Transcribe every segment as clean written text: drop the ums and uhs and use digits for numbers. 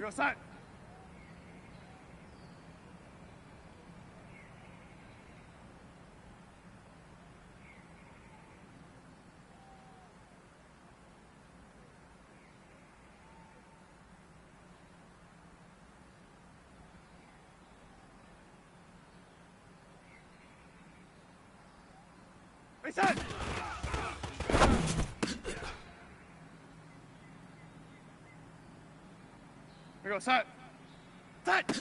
go set. Reset! We go set. Set!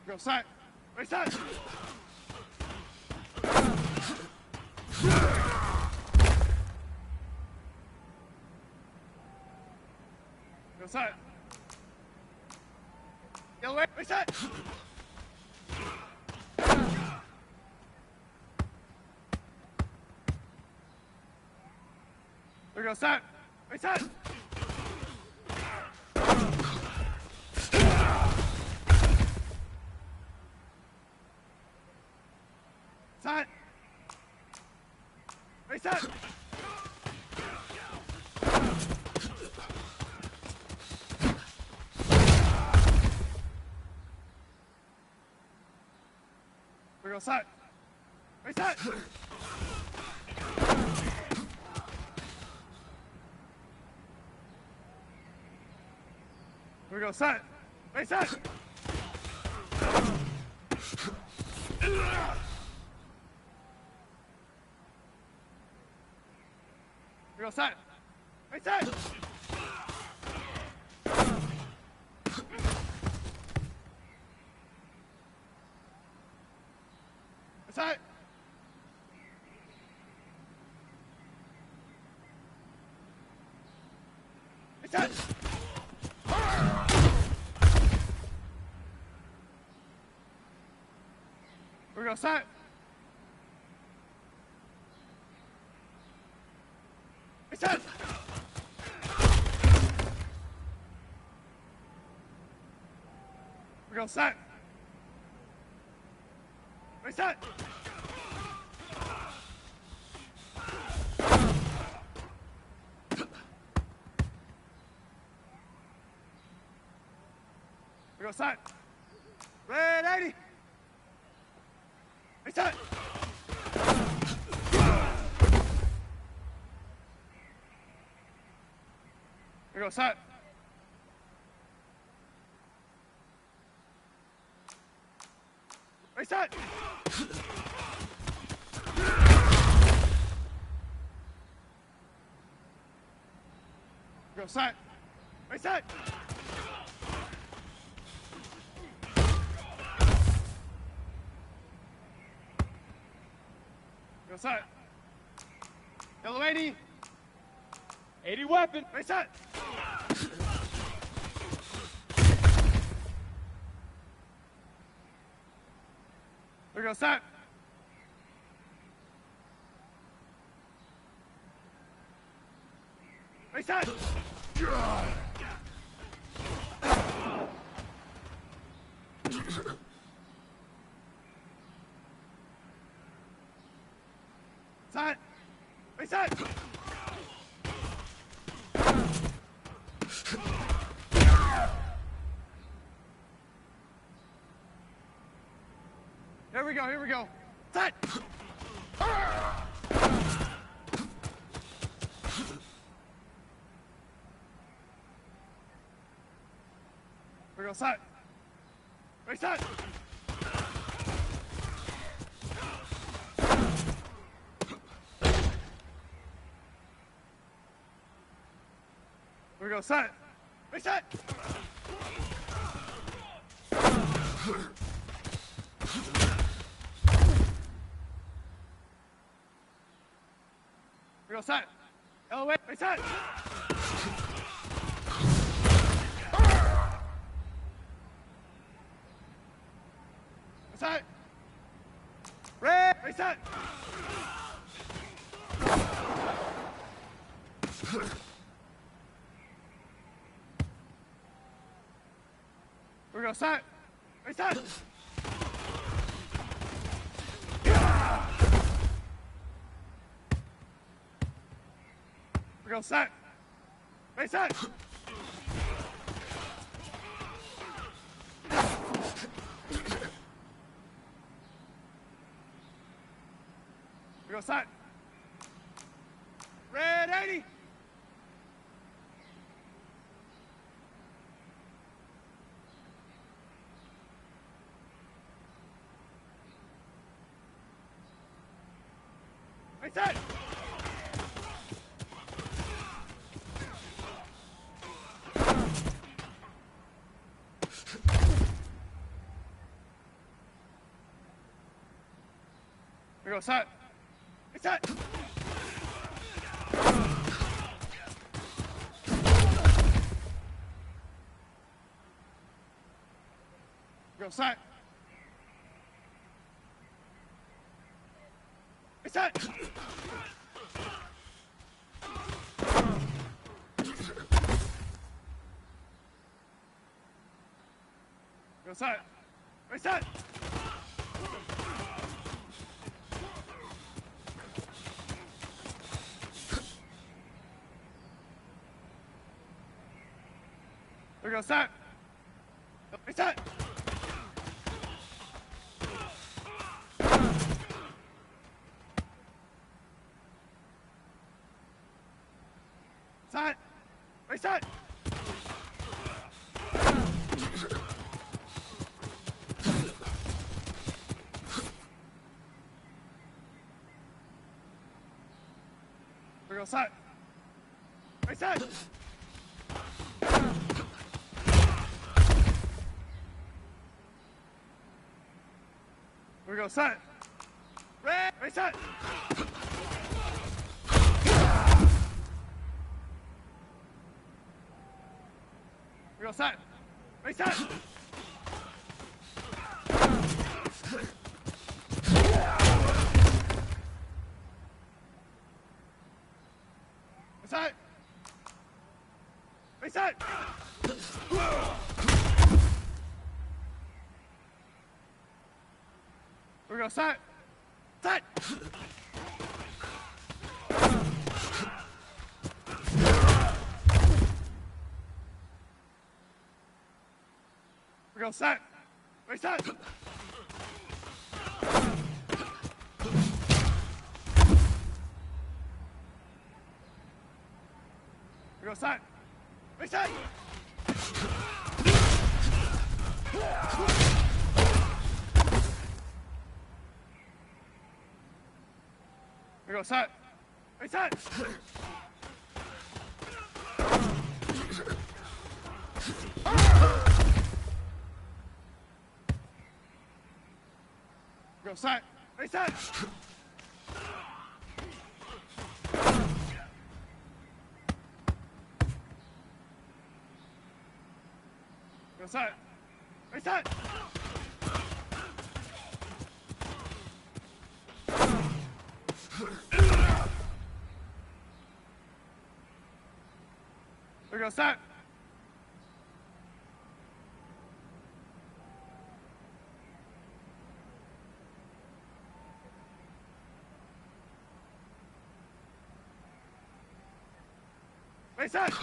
We go set. Reset! Go set. Yellow way, reset! There we go, set! Reset! Set! Reset! We go set. Reset. We go set. Reset. We go set. Reset. Reset. Reset. We go set. Reset. We go set. Reset. We go set. Red 80. Reset. We go set. Reset. We go set. Reset. Go set. Yellow 80. 80 weapon. Reset. We go set. Reset. Set. Reset. Here we go, here we go. Set. We go set. Reset. We go set. Reset. We go set. Elevate. Reset. Reset. Red. Reset. We go set. Reset. We go set. Ready, set. We go set. Red 80. Ready, set. We go set. Ready, set. We go set. Ready, set. Go set. Ready, set. We go set. Ready, set. Set. Ready, set. We go set. Ready, set. We go set. Ready, set. We go set. Ready, set. Set. Ready, set. We go set. Set. We go set. Ready, set. We go set. Ready, set. We go set. Ready, set. We go set. Ready, set. Go set. Ready, set. We go set. Ready, set.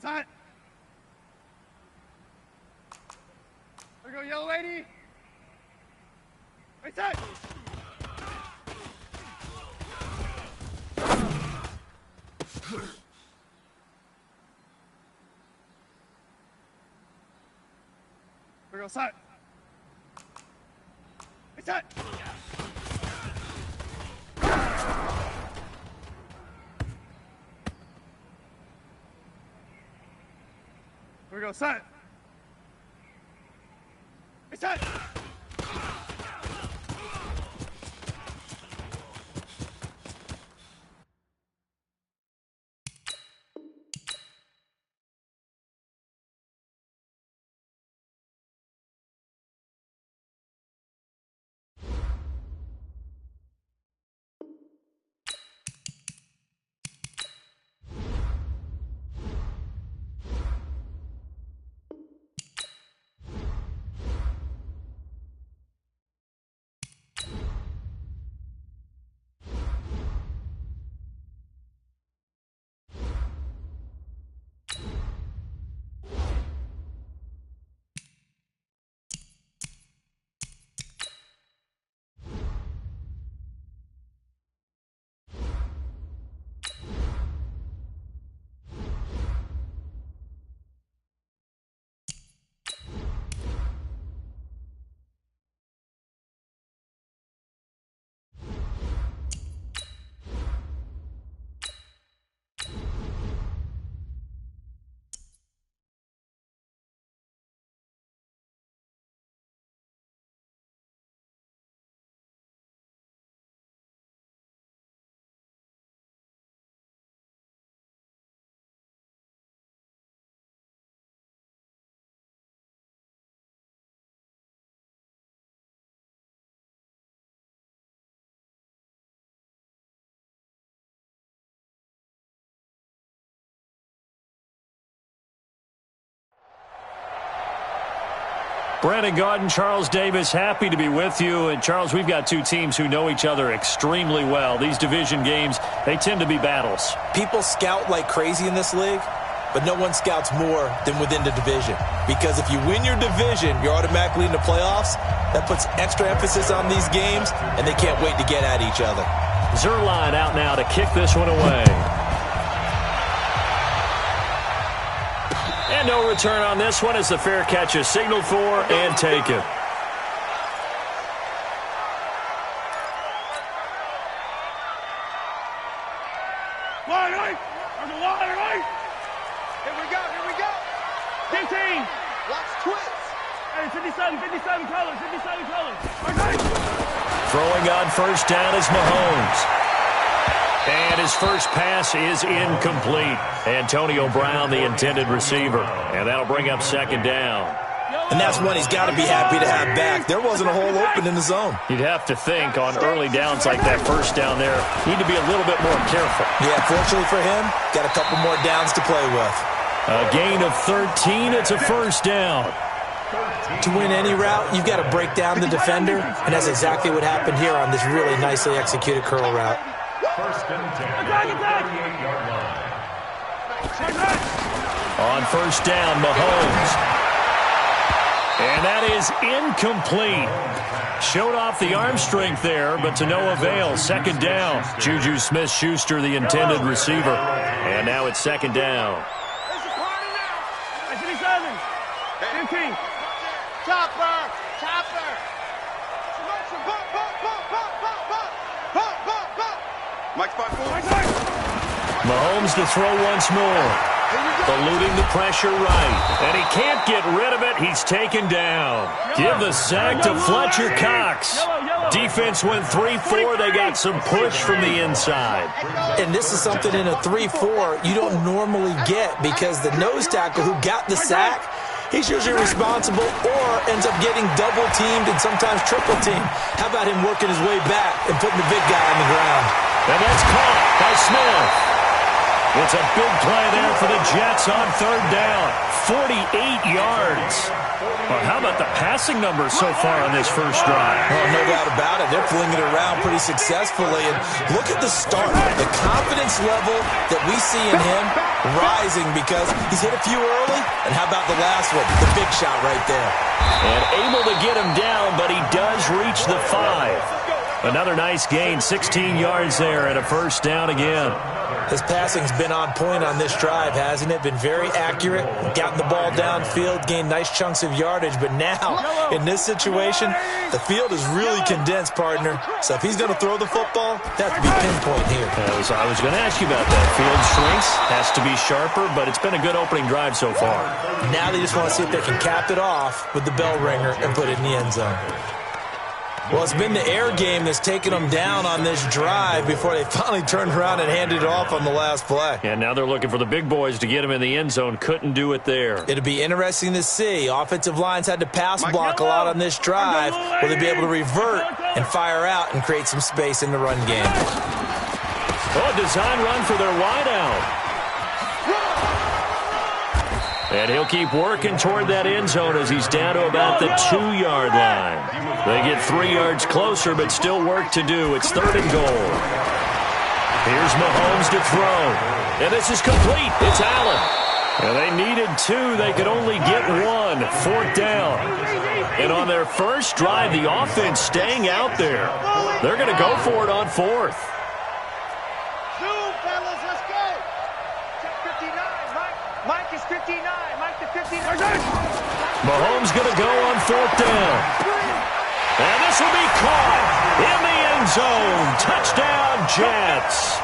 Set. We go yellow lady. Ready, set. We go set. Ready, set. We go set. Ready, set. Brandon Gaudin, Charles Davis, happy to be with you. And, Charles, we've got two teams who know each other extremely well. These division games, they tend to be battles. People scout like crazy in this league, but no one scouts more than within the division. Because if you win your division, you're automatically in the playoffs. That puts extra emphasis on these games, and they can't wait to get at each other. Zuerlein out now to kick this one away. And no return on this one as the fair catch is signaled for and taken. Wide right. There's a wide right. Here we go. 15. Watch twist. Hey, 57 colors. Okay. Throwing on first down is Mahomes. And his first pass is incomplete. Antonio Brown, the intended receiver. And that'll bring up second down. And that's one he's got to be happy to have back. There wasn't a hole open in the zone. You'd have to think on early downs like that first down there, need to be a little bit more careful. Yeah, fortunately for him, got a couple more downs to play with. A gain of 13, it's a first down. To win any route, you've got to break down the defender, and that's exactly what happened here on this really nicely executed curl route. First and 10. On first down, Mahomes. And that is incomplete. Showed off the arm strength there, but to no avail. Second down. Juju Smith-Schuster, the intended receiver. And now it's second down. 15. Chopper. Mike's by 4. Mahomes to throw once more. Eluding the pressure right. And he can't get rid of it. He's taken down. Give the sack to Fletcher Cox. Defense went 3-4. They got some push from the inside. And this is something in a 3-4 you don't normally get because the nose tackle who got the sack, he's usually responsible or ends up getting double-teamed and sometimes triple-teamed. How about him working his way back and putting the big guy on the ground? And that's caught by Smith. It's a big play there for the Jets on third down. 48 yards. Well, how about the passing numbers so far on this first drive? Well, no doubt about it. They're flinging it around pretty successfully. And look at the start. The confidence level that we see in him rising because he's hit a few early. And how about the last one? The big shot right there. And able to get him down, but he does reach the 5. Another nice gain, 16 yards there and a first down again. His passing's been on point on this drive, hasn't it? Been very accurate, gotten the ball downfield, gained nice chunks of yardage. But now, in this situation, the field is really condensed, partner. So if he's going to throw the football, that has to be pinpoint here. I was going to ask you about that. Field shrinks, has to be sharper, but it's been a good opening drive so far. Now they just want to see if they can cap it off with the bell ringer and put it in the end zone. Well, it's been the air game that's taken them down on this drive before they finally turned around and handed it off on the last play. And now they're looking for the big boys to get him in the end zone. Couldn't do it there. It'll be interesting to see. Offensive lines had to pass block a lot on this drive. Will they be able to revert and fire out and create some space in the run game? Oh, design run for their wideout. And he'll keep working toward that end zone as he's down to about the 2-yard line. They get 3 yards closer, but still work to do. It's third and goal. Here's Mahomes to throw. And this is complete. It's Allen. And they needed 2. They could only get 1. Fourth down. And on their first drive, the offense staying out there. They're going to go for it on fourth. Mike is 59. Mike to 59. Mahomes going to go on fourth down. And this will be caught in the end zone. Touchdown, Jets.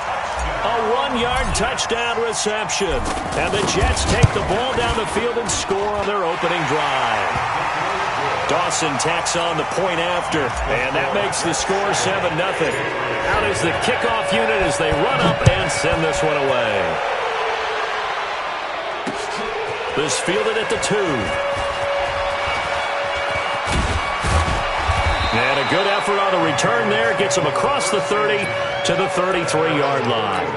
A 1-yard touchdown reception. And the Jets take the ball down the field and score on their opening drive. Dawson tacks on the point after. And that makes the score 7-0. Out is the kickoff unit as they run up and send this one away. This fielded at the 2. And a good effort on the return there. Gets him across the 30 to the 33-yard line.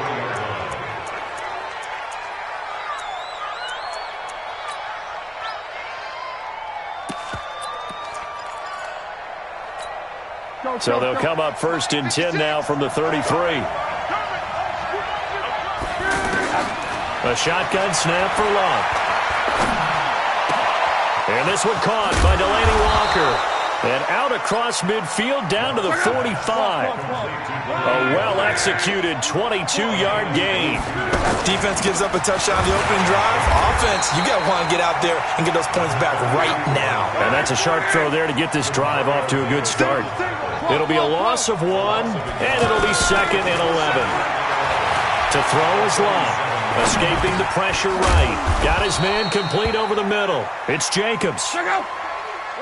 So they'll come up 1st and 10 now from the 33. A shotgun snap for Love. And this one caught by Delanie Walker. And out across midfield down to the 45. A well-executed 22-yard gain. Defense gives up a touchdown the opening drive. Offense, you got to want to get out there and get those points back right now. And that's a sharp throw there to get this drive off to a good start. It'll be a loss of 1, and it'll be 2nd and 11. To throw is Love. Escaping the pressure right. Got his man complete over the middle. It's Jacobs.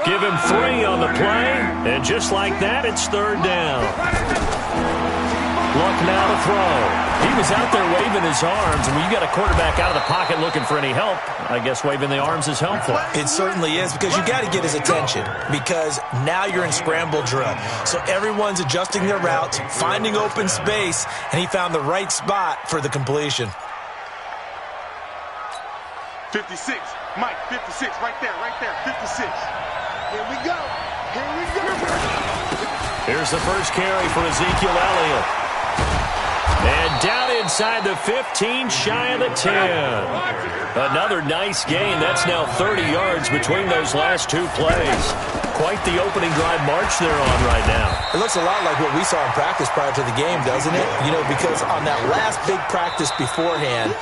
Give him 3 on the play, and just like that, it's 3rd down. Luck now to throw. He was out there waving his arms, and when you got a quarterback out of the pocket looking for any help, I guess waving the arms is helpful. It certainly is, because you got to get his attention, because now you're in scramble drill. So everyone's adjusting their routes, finding open space, and he found the right spot for the completion. 56, Mike, 56, right there, 56. Here we go. Here we go. Here's the first carry for Ezekiel Elliott. And down inside the 15, shy of the 10. Another nice gain. That's now 30 yards between those last 2 plays. Quite the opening drive march they're on right now. It looks a lot like what we saw in practice prior to the game, doesn't it? You know, because on that last big practice beforehand,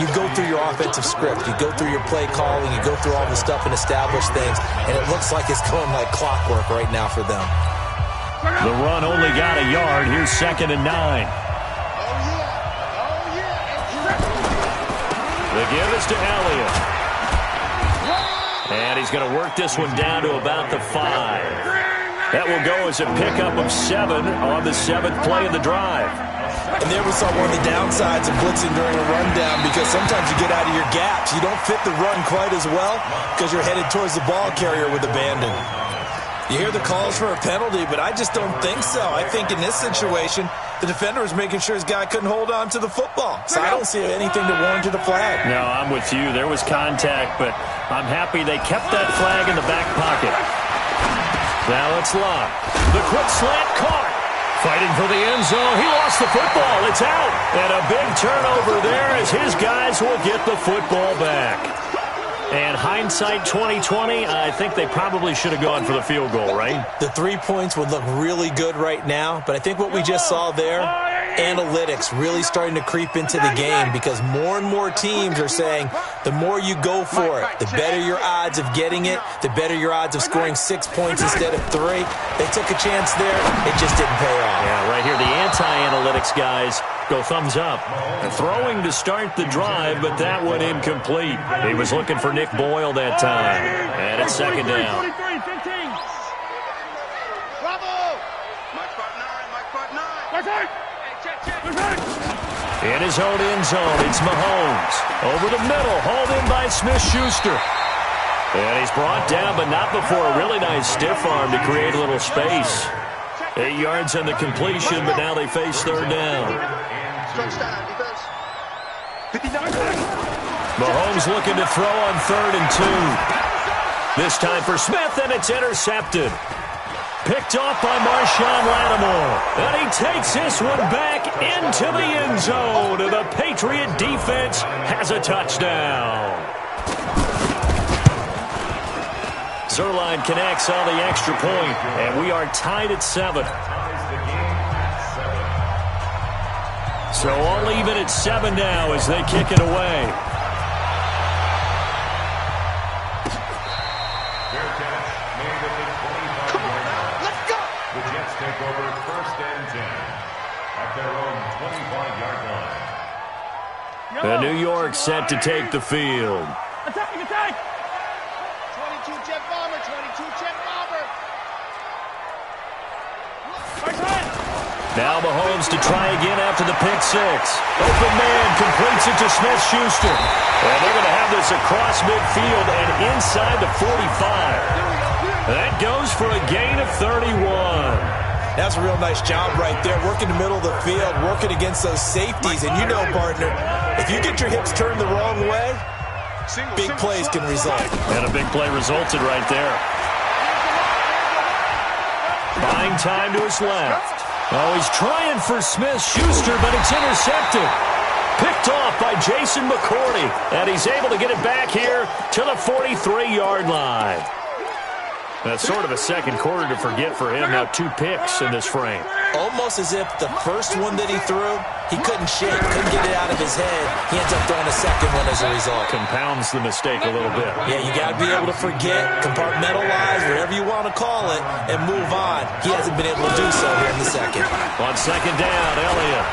you go through your offensive script. You go through your play calling. You go through all the stuff and establish things. And it looks like it's going like clockwork right now for them. The run only got a yard. Here's 2nd and 9. The give is to Elliott. And he's going to work this one down to about the 5. That will go as a pickup of 7 on the 7th play of the drive. And there we saw one of the downsides of blitzing during a rundown, because sometimes you get out of your gaps. You don't fit the run quite as well because you're headed towards the ball carrier with abandon. You hear the calls for a penalty, but I just don't think so. I think in this situation, the defender was making sure his guy couldn't hold on to the football. So I don't see anything to warrant a flag. No, I'm with you. There was contact, but I'm happy they kept that flag in the back pocket. Now it's Love. The quick slant caught. Fighting for the end zone. He lost the football. It's out. And a big turnover there as his guys will get the football back. And hindsight 2020, I think they probably should have gone for the field goal, right? The 3 points would look really good right now, but I think what we just saw there, analytics really starting to creep into the game, because more and more teams are saying the more you go for it, the better your odds of getting it, the better your odds of scoring 6 points instead of 3. They took a chance there. It just didn't pay off. Yeah, right here, the anti-analytics guys go thumbs up. Throwing to start the drive, but that one incomplete. He was looking for Nick Boyle that time. And it's 2nd down. Bravo! Mike part 9. In his own end zone, it's Mahomes. Over the middle, hauled in by Smith-Schuster. And he's brought down, but not before a really nice stiff arm to create a little space. 8 yards on the completion, but now they face 3rd down. Mahomes looking to throw on 3rd and 2. This time for Smith, and it's intercepted. Picked off by Marshawn Lattimore. And he takes this one back into the end zone. And the Patriot defense has a touchdown. Zuerlein connects on the extra point, and we are tied at 7. So all even at 7 now as they kick it away. And New York set to take the field. Attack, attack! 22 jet bomber, 22 jet bomber. Now Mahomes to try again after the pick 6. Open man completes it to Smith-Schuster. And they're going to have this across midfield and inside the 45. That goes for a gain of 31. That's a real nice job right there, working the middle of the field, working against those safeties. And you know, partner, if you get your hips turned the wrong way, big plays can result. And a big play resulted right there. Buying time to his left. Oh, he's trying for Smith-Schuster, but it's intercepted. Picked off by Jason McCourty. And he's able to get it back here to the 43-yard line. That's sort of a second quarter to forget for him. Now 2 picks in this frame. Almost as if the first one that he threw, he couldn't shake, couldn't get it out of his head. He ends up throwing a second one as a result. Compounds the mistake a little bit. Yeah, you got to be able to forget, compartmentalize, whatever you want to call it, and move on. He hasn't been able to do so here in the second. On second down, Elliott.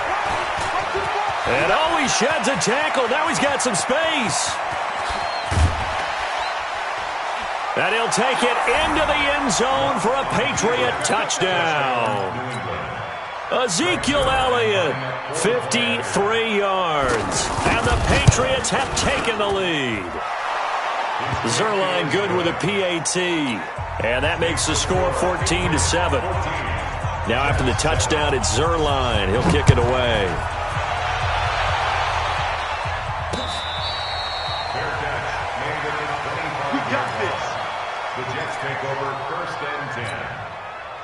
And he sheds a tackle. Now he's got some space. And he'll take it into the end zone for a Patriot touchdown. Ezekiel Elliott, 53 yards. And the Patriots have taken the lead. Zuerlein good with a PAT. And that makes the score 14-7. Now after the touchdown, it's Zuerlein. He'll kick it away. We got this. The Jets take over 1st and 10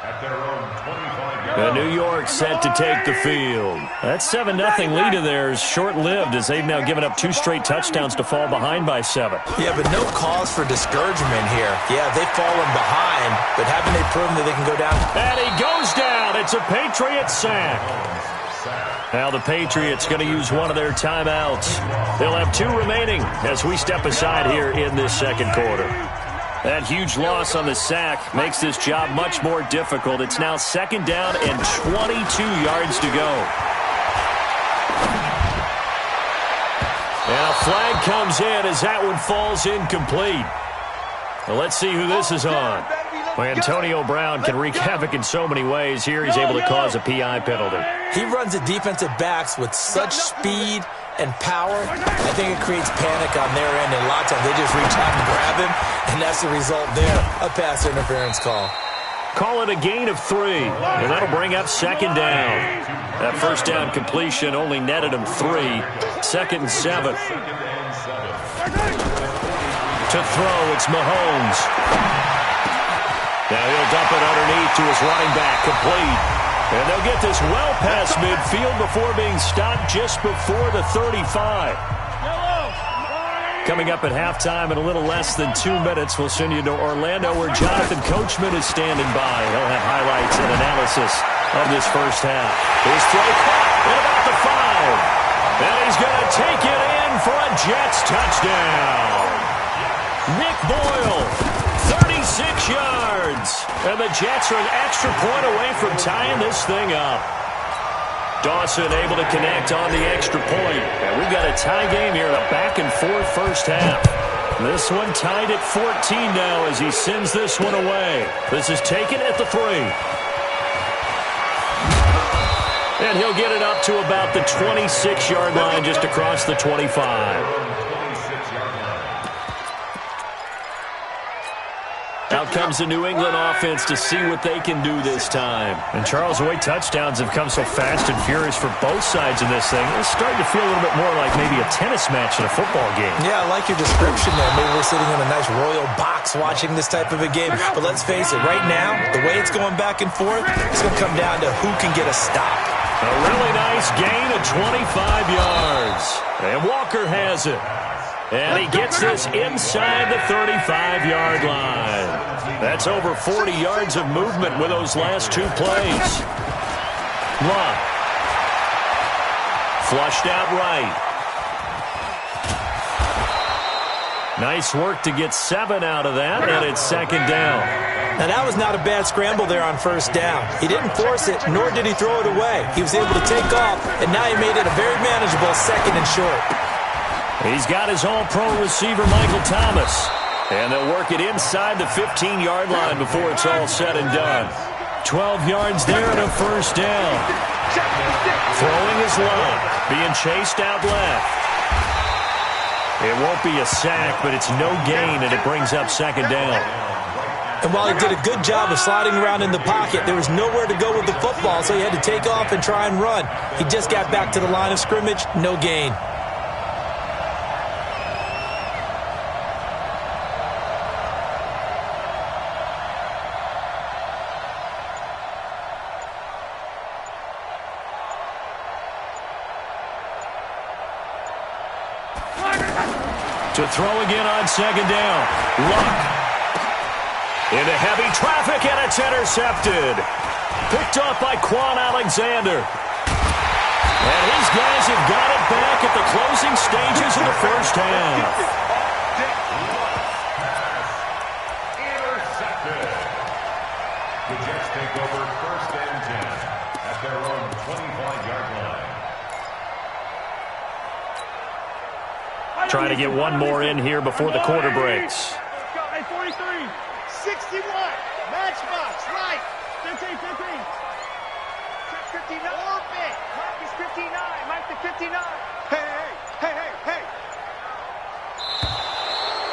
at their own 25-yard line. New York set to take the field. That 7-0 lead of theirs short-lived as they've now given up 2 straight touchdowns to fall behind by 7. Yeah, but no cause for discouragement here. Yeah, they've fallen behind, but haven't they proven that they can go down? And he goes down. It's a Patriot sack. Now the Patriots going to use one of their timeouts. They'll have 2 remaining as we step aside here in this second quarter. That huge loss on the sack makes this job much more difficult. It's now second down and 22 yards to go. And a flag comes in as that one falls incomplete. Well, let's see who this is on. Well, Antonio Brown can wreak havoc in so many ways. Here he's able to cause a PI penalty. He runs the defensive backs with such speed and power. I think it creates panic on their end, and a lot of times they just reach out and grab him, and that's the result there, a pass interference call. Call it a gain of 3, and that'll bring up second down. That first down completion only netted him 3. 2nd and 7. To throw, it's Mahomes. Now he'll dump it underneath to his running back, complete. And they'll get this well past midfield before being stopped just before the 35. Coming up at halftime in a little less than 2 minutes, we'll send you to Orlando where Jonathan Coachman is standing by. He'll have highlights and analysis of this first half. His throw caught at about the 5. And he's going to take it in for a Jets touchdown. Nick Boyle, 36 yards. And the Jets are an extra point away from tying this thing up. Dawson able to connect on the extra point. And we've got a tie game here, a back-and-forth first half. This one tied at 14 now as he sends this one away. This is taken at the 3. And he'll get it up to about the 26-yard line just across the 25. Out comes the New England offense to see what they can do this time. And Charles, the way touchdowns have come so fast and furious for both sides of this thing, it's starting to feel a little bit more like maybe a tennis match in a football game. Yeah, I like your description there. Maybe we're sitting in a nice royal box watching this type of a game. But let's face it, right now, the way it's going back and forth, it's going to come down to who can get a stop. A really nice gain of 25 yards. And Walker has it. And he gets this inside the 35-yard line. That's over 40 yards of movement with those last 2 plays. Luck. Flushed out right. Nice work to get 7 out of that, and it's second down. Now, that was not a bad scramble there on first down. He didn't force it, nor did he throw it away. He was able to take off, and now he made it a very manageable 2nd and short. He's got his all-pro receiver, Michael Thomas. And they'll work it inside the 15-yard line before it's all said and done. 12 yards there and a first down. Throwing his line, being chased out left. It won't be a sack, but it's no gain, and it brings up second down. And while he did a good job of sliding around in the pocket, there was nowhere to go with the football, so he had to take off and try and run. He just got back to the line of scrimmage, no gain. To throw again on second down. Luck. Into heavy traffic, and it's intercepted. Picked off by Quan Alexander. And his guys have got it back at the closing stages of the first half. Intercepted. The Jets take over first and 10 at their own 25-yard line. Trying to get one more in here before the quarter breaks. 43, 61, matchbox, right. 15, 15. 59. Orbit. Mike is 59. Mike to 59. Hey.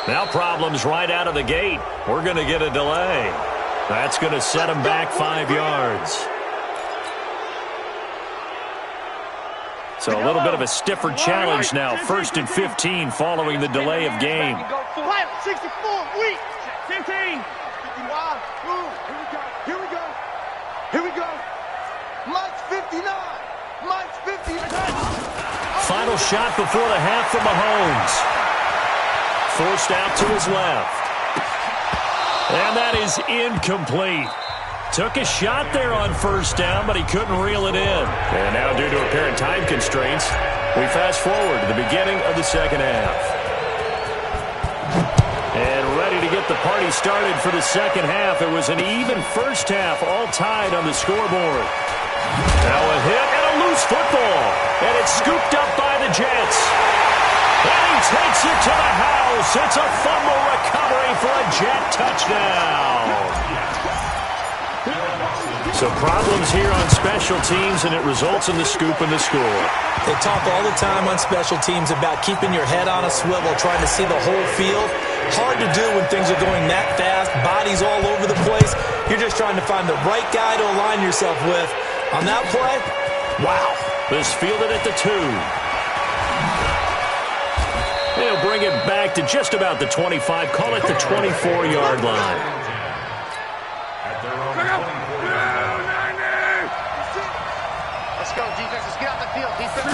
Now problems right out of the gate. We're going to get a delay. That's going to set them back 5 yards. So a little bit of a stiffer challenge now. 1st and 15 following the delay of game. 64, weak. 15. 51. Here we go. Mike's 59. Mike's 59. Final shot before the half from Mahomes. Forced out to his left. And that is incomplete. Took a shot there on first down, but he couldn't reel it in. And now, due to apparent time constraints, we fast forward to the beginning of the second half. And ready to get the party started for the second half. It was an even first half, all tied on the scoreboard. Now a hit and a loose football. And it's scooped up by the Jets. And he takes it to the house. It's a fumble recovery for a Jet touchdown. So problems here on special teams, and it results in the scoop and the score. They talk all the time on special teams about keeping your head on a swivel, trying to see the whole field. Hard to do when things are going that fast, bodies all over the place. You're just trying to find the right guy to align yourself with. On that play, wow. This fielded at the 2. They'll bring it back to just about the 25. Call it the 24-yard line. At their own 24-yard line. Let's go, defense. Let's get out the field. Defense.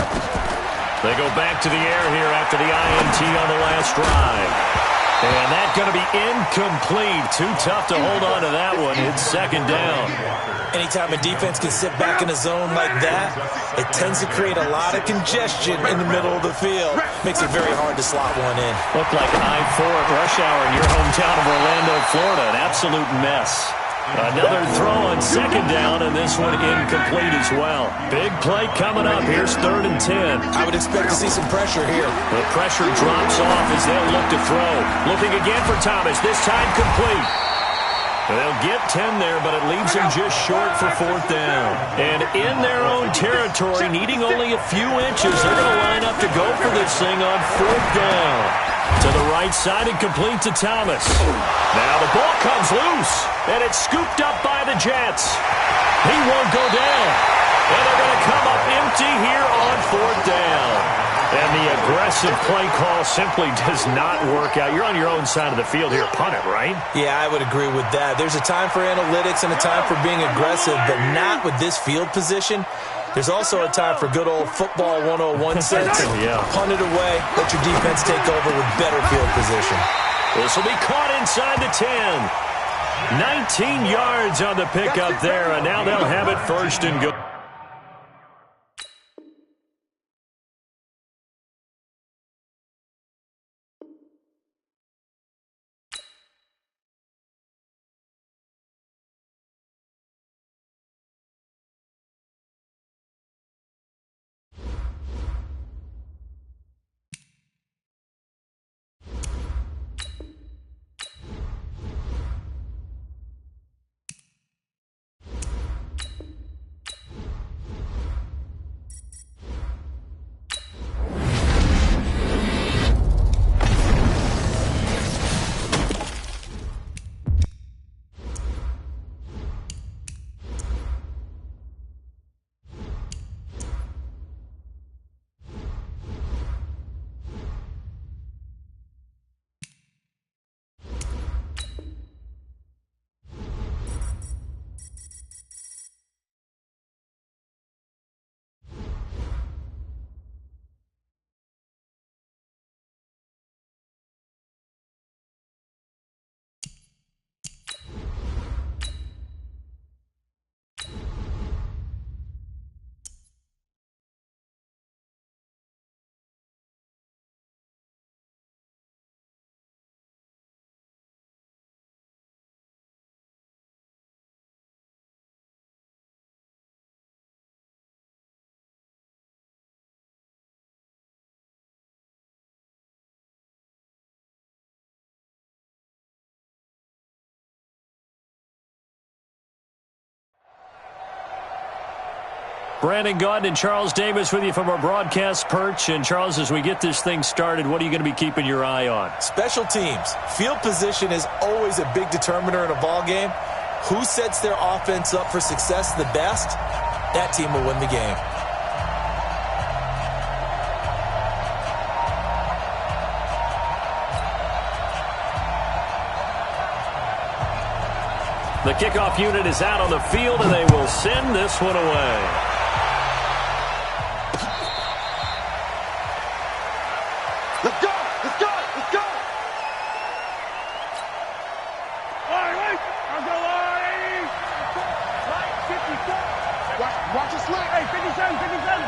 They go back to the air here after the INT on the last drive. And that's going to be incomplete. Too tough to hold on to that one. It's second down. Anytime a defense can sit back in a zone like that, it tends to create a lot of congestion in the middle of the field. Makes it very hard to slot one in. Looked like I-4 at rush hour in your hometown of Orlando, Florida. An absolute mess. Another throw on second down, and this one incomplete as well. Big play coming up. Here's 3rd and 10. I would expect to see some pressure here. The pressure drops off as they'll look to throw. Looking again for Thomas, this time complete. They'll get 10 there, but it leaves them just short for 4th down. And in their own territory, needing only a few inches, they're going to line up to go for this thing on 4th down. To the right side and complete to Thomas. Now the ball comes loose, and it's scooped up by the Jets. He won't go down. And they're going to come up empty here on 4th down. And the aggressive play call simply does not work out. You're on your own side of the field here. Punt it, right? Yeah, I would agree with that. There's a time for analytics and a time for being aggressive, but not with this field position. There's also a time for good old football 101 sense. Yeah. Punt it away. Let your defense take over with better field position. This will be caught inside the 10. 19 yards on the pickup there, and now they'll have it 1st and goal. Brandon Gaudin and Charles Davis with you from our broadcast perch. And, Charles, as we get this thing started, what are you going to be keeping your eye on? Special teams. Field position is always a big determiner in a ball game. Who sets their offense up for success the best, that team will win the game. The kickoff unit is out on the field, and they will send this one away. Let's go! Let's go! Let's go! Right. I'll go right. Right, 54. Watch your slide. Hey, 57, 57.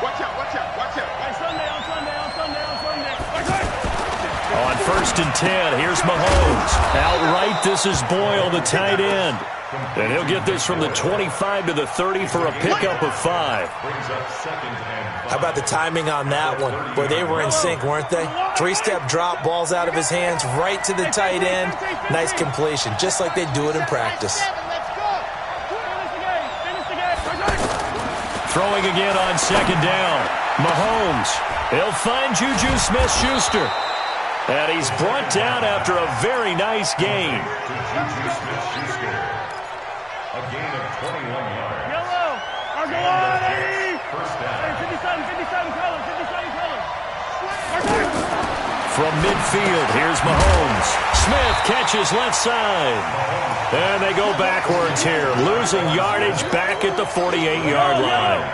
Watch out, watch out, watch out. Hey, Sunday. Right. On 1st and 10, here's Mahomes. Outright, this is Boyle, the tight end. And he'll get this from the 25 to the 30 for a pickup of 5. How about the timing on that one? Boy, they were in sync, weren't they? 3-step drop, balls out of his hands, right to the tight end. Nice completion, just like they do it in practice. Throwing again on 2nd down. Mahomes. He'll find Juju Smith-Schuster. And he's brought down after a very nice gain. Juju Smith-Schuster. A gain of 21 yards. Yellow. I'll go right. First down. Hey, 57 color. From midfield, here's Mahomes. Smith catches left side. And they go backwards here, losing yardage back at the 48-yard line.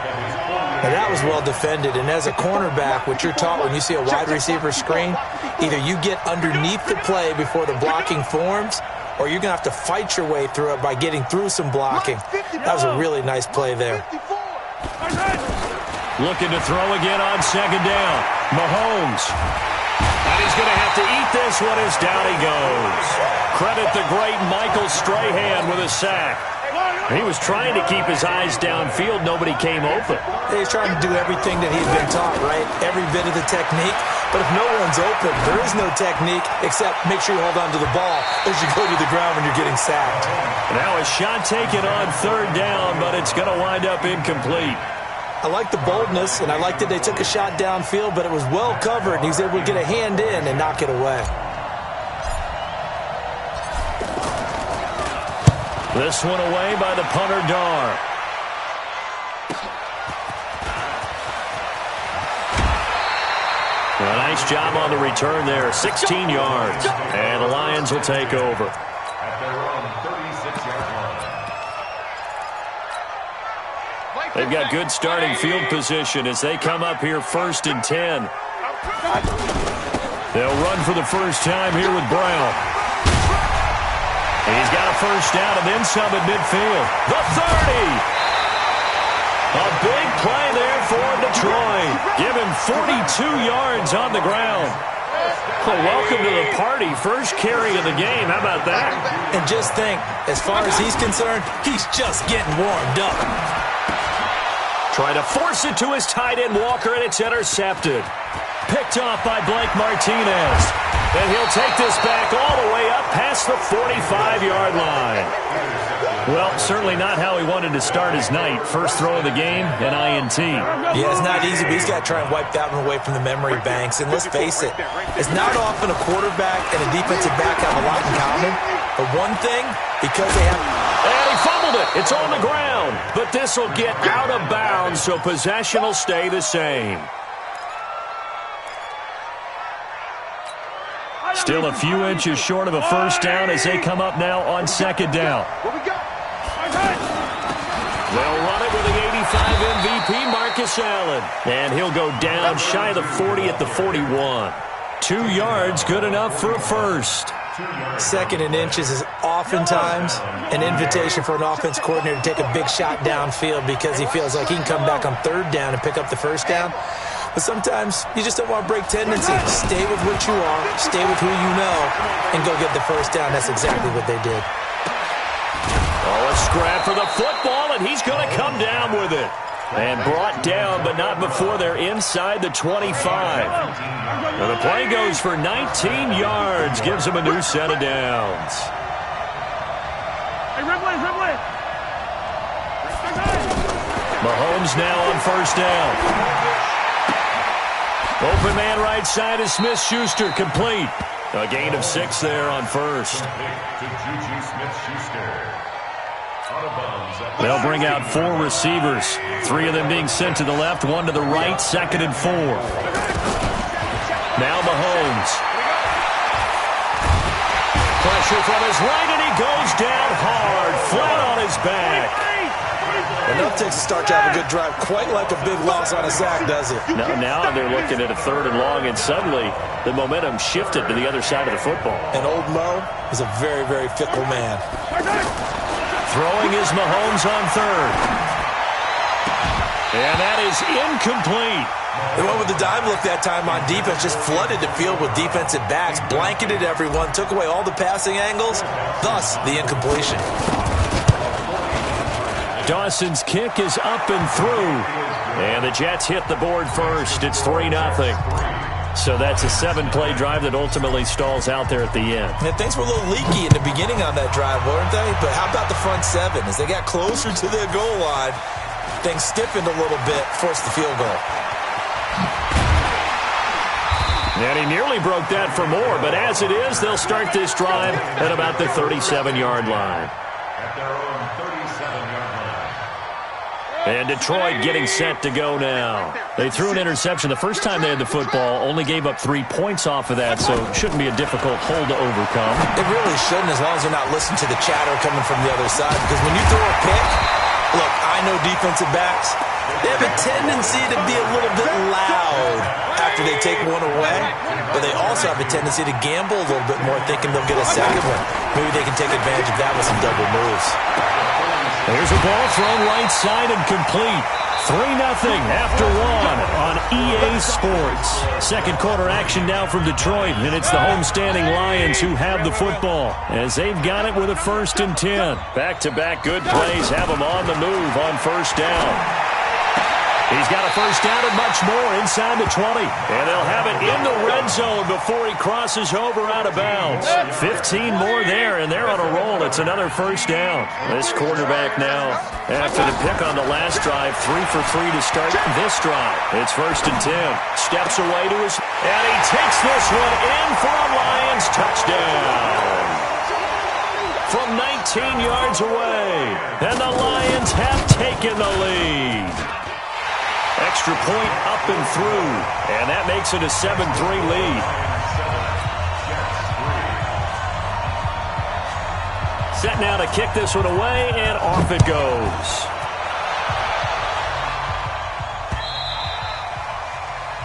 Now that was well defended, and as a cornerback, what you're taught when you see a wide receiver screen, either you get underneath the play before the blocking forms, or you're going to have to fight your way through it by getting through some blocking. That was a really nice play there. Looking to throw again on 2nd down. Mahomes. And he's going to have to eat this one as down he goes. Credit the great Michael Strahan with a sack. He was trying to keep his eyes downfield. Nobody came open. He's trying to do everything that he's been taught, right? Every bit of the technique. But if no one's open, there is no technique except make sure you hold on to the ball as you go to the ground when you're getting sacked. Now a shot taken on 3rd down, but it's going to wind up incomplete. I like the boldness, and I like that they took a shot downfield, but it was well covered, and he was able to get a hand in and knock it away. This one away by the punter, Dar. A nice job on the return there, 16 yards. And the Lions will take over. At their own 36-yard line. They've got good starting field position as they come up here 1st and 10. They'll run for the first time here with Brown. And he's got a first down and then some at midfield. The 30. A big play there for Detroit. Give him 42 yards on the ground. Well, welcome to the party. First carry of the game. How about that? And just think, as far as he's concerned, he's just getting warmed up. Trying to force it to his tight end, Walker, and it's intercepted. Picked off by Blake Martinez. And he'll take this back all the way up past the 45-yard line. Well, certainly not how he wanted to start his night. First throw of the game, an INT. Yeah, it's not easy, but he's got to try and wipe that one away from the memory banks. And let's face it, it's not often a quarterback and a defensive back have a lot in common. But one thing, because they have... And he fumbled it. It's on the ground. But this will get out of bounds, so possession will stay the same. Still a few inches short of a first down as they come up now on 2nd down. They'll run it with the 85 MVP, Marcus Allen. And he'll go down shy of the 40 at the 41. 2 yards, good enough for a first. 2nd and inches is oftentimes an invitation for an offense coordinator to take a big shot downfield because he feels like he can come back on 3rd down and pick up the first down. But sometimes you just don't want to break tendency. Stay with what you are, stay with who you know, and go get the first down. That's exactly what they did. Oh, a scrap for the football, and he's going to come down with it. And brought down, but not before they're inside the 25. Now the play goes for 19 yards, gives him a new set of downs. Hey, Ripley. Mahomes now on first down. Open man right side is Smith-Schuster, complete. A gain of 6 there on first. They'll bring out 4 receivers, 3 of them being sent to the left, 1 to the right, 2nd and 4. Now Mahomes. Pressure from his right, and he goes down hard, flat on his back. Enough takes to start to have a good drive, quite like a big loss on a sack, does it? Now they're looking at a 3rd and long, and suddenly the momentum shifted to the other side of the football. And old Mo is a very, very fickle man. Throwing is Mahomes on 3rd. And that is incomplete. They went with the dime look that time on defense, just flooded the field with defensive backs, blanketed everyone, took away all the passing angles, thus the incompletion. Dawson's kick is up and through. And the Jets hit the board first. It's 3-0. So that's a 7-play drive that ultimately stalls out there at the end. And things were a little leaky in the beginning on that drive, weren't they? But how about the front 7? As they got closer to the goal line, things stiffened a little bit, forced the field goal. And he nearly broke that for more, but as it is, they'll start this drive at about the 37-yard line. At their own 37-yard line. And Detroit getting set to go now. They threw an interception the first time they had the football, only gave up 3 points off of that, so it shouldn't be a difficult hole to overcome. It really shouldn't, as long as they're not listening to the chatter coming from the other side, because when you throw a pick, look, I know defensive backs, they have a tendency to be a little bit loud after they take one away, but they also have a tendency to gamble a little bit more, thinking they'll get a second one. Maybe they can take advantage of that with some double moves. Here's a ball thrown right side and complete. 3-0 after 1 on EA Sports. Second quarter action now from Detroit, and it's the homestanding Lions who have the football as they've got it with a 1st and 10. Back-to-back good plays have them on the move on first down. He's got a first down and much more inside the 20. And they'll have it in the red zone before he crosses over out of bounds. 15 more there, and they're on a roll. It's another first down. This quarterback now, after the pick on the last drive, 3 for 3 to start this drive. It's 1st and 10. Steps away to his, and he takes this one in for a Lions touchdown. From 19 yards away, and the Lions have taken the lead. Extra point up and through, and that makes it a 7-3 lead. Set now to kick this one away, and off it goes.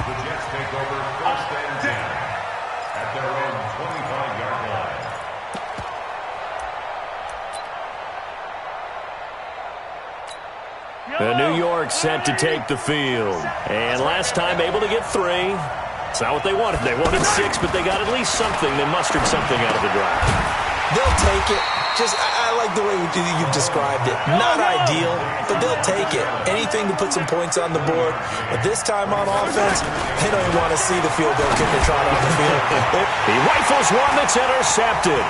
The Jets take over 1st and 10 at their own 25-yard line. New York set to take the field. And last time able to get 3. It's not what they wanted. They wanted 6, but they got at least something. They mustered something out of the drive. They'll take it. I like the way you've described it. Not ideal, but they'll take it. Anything to put some points on the board. But this time on offense, they don't even want to see the field goal kicker trot on the field. He rifles one that's intercepted.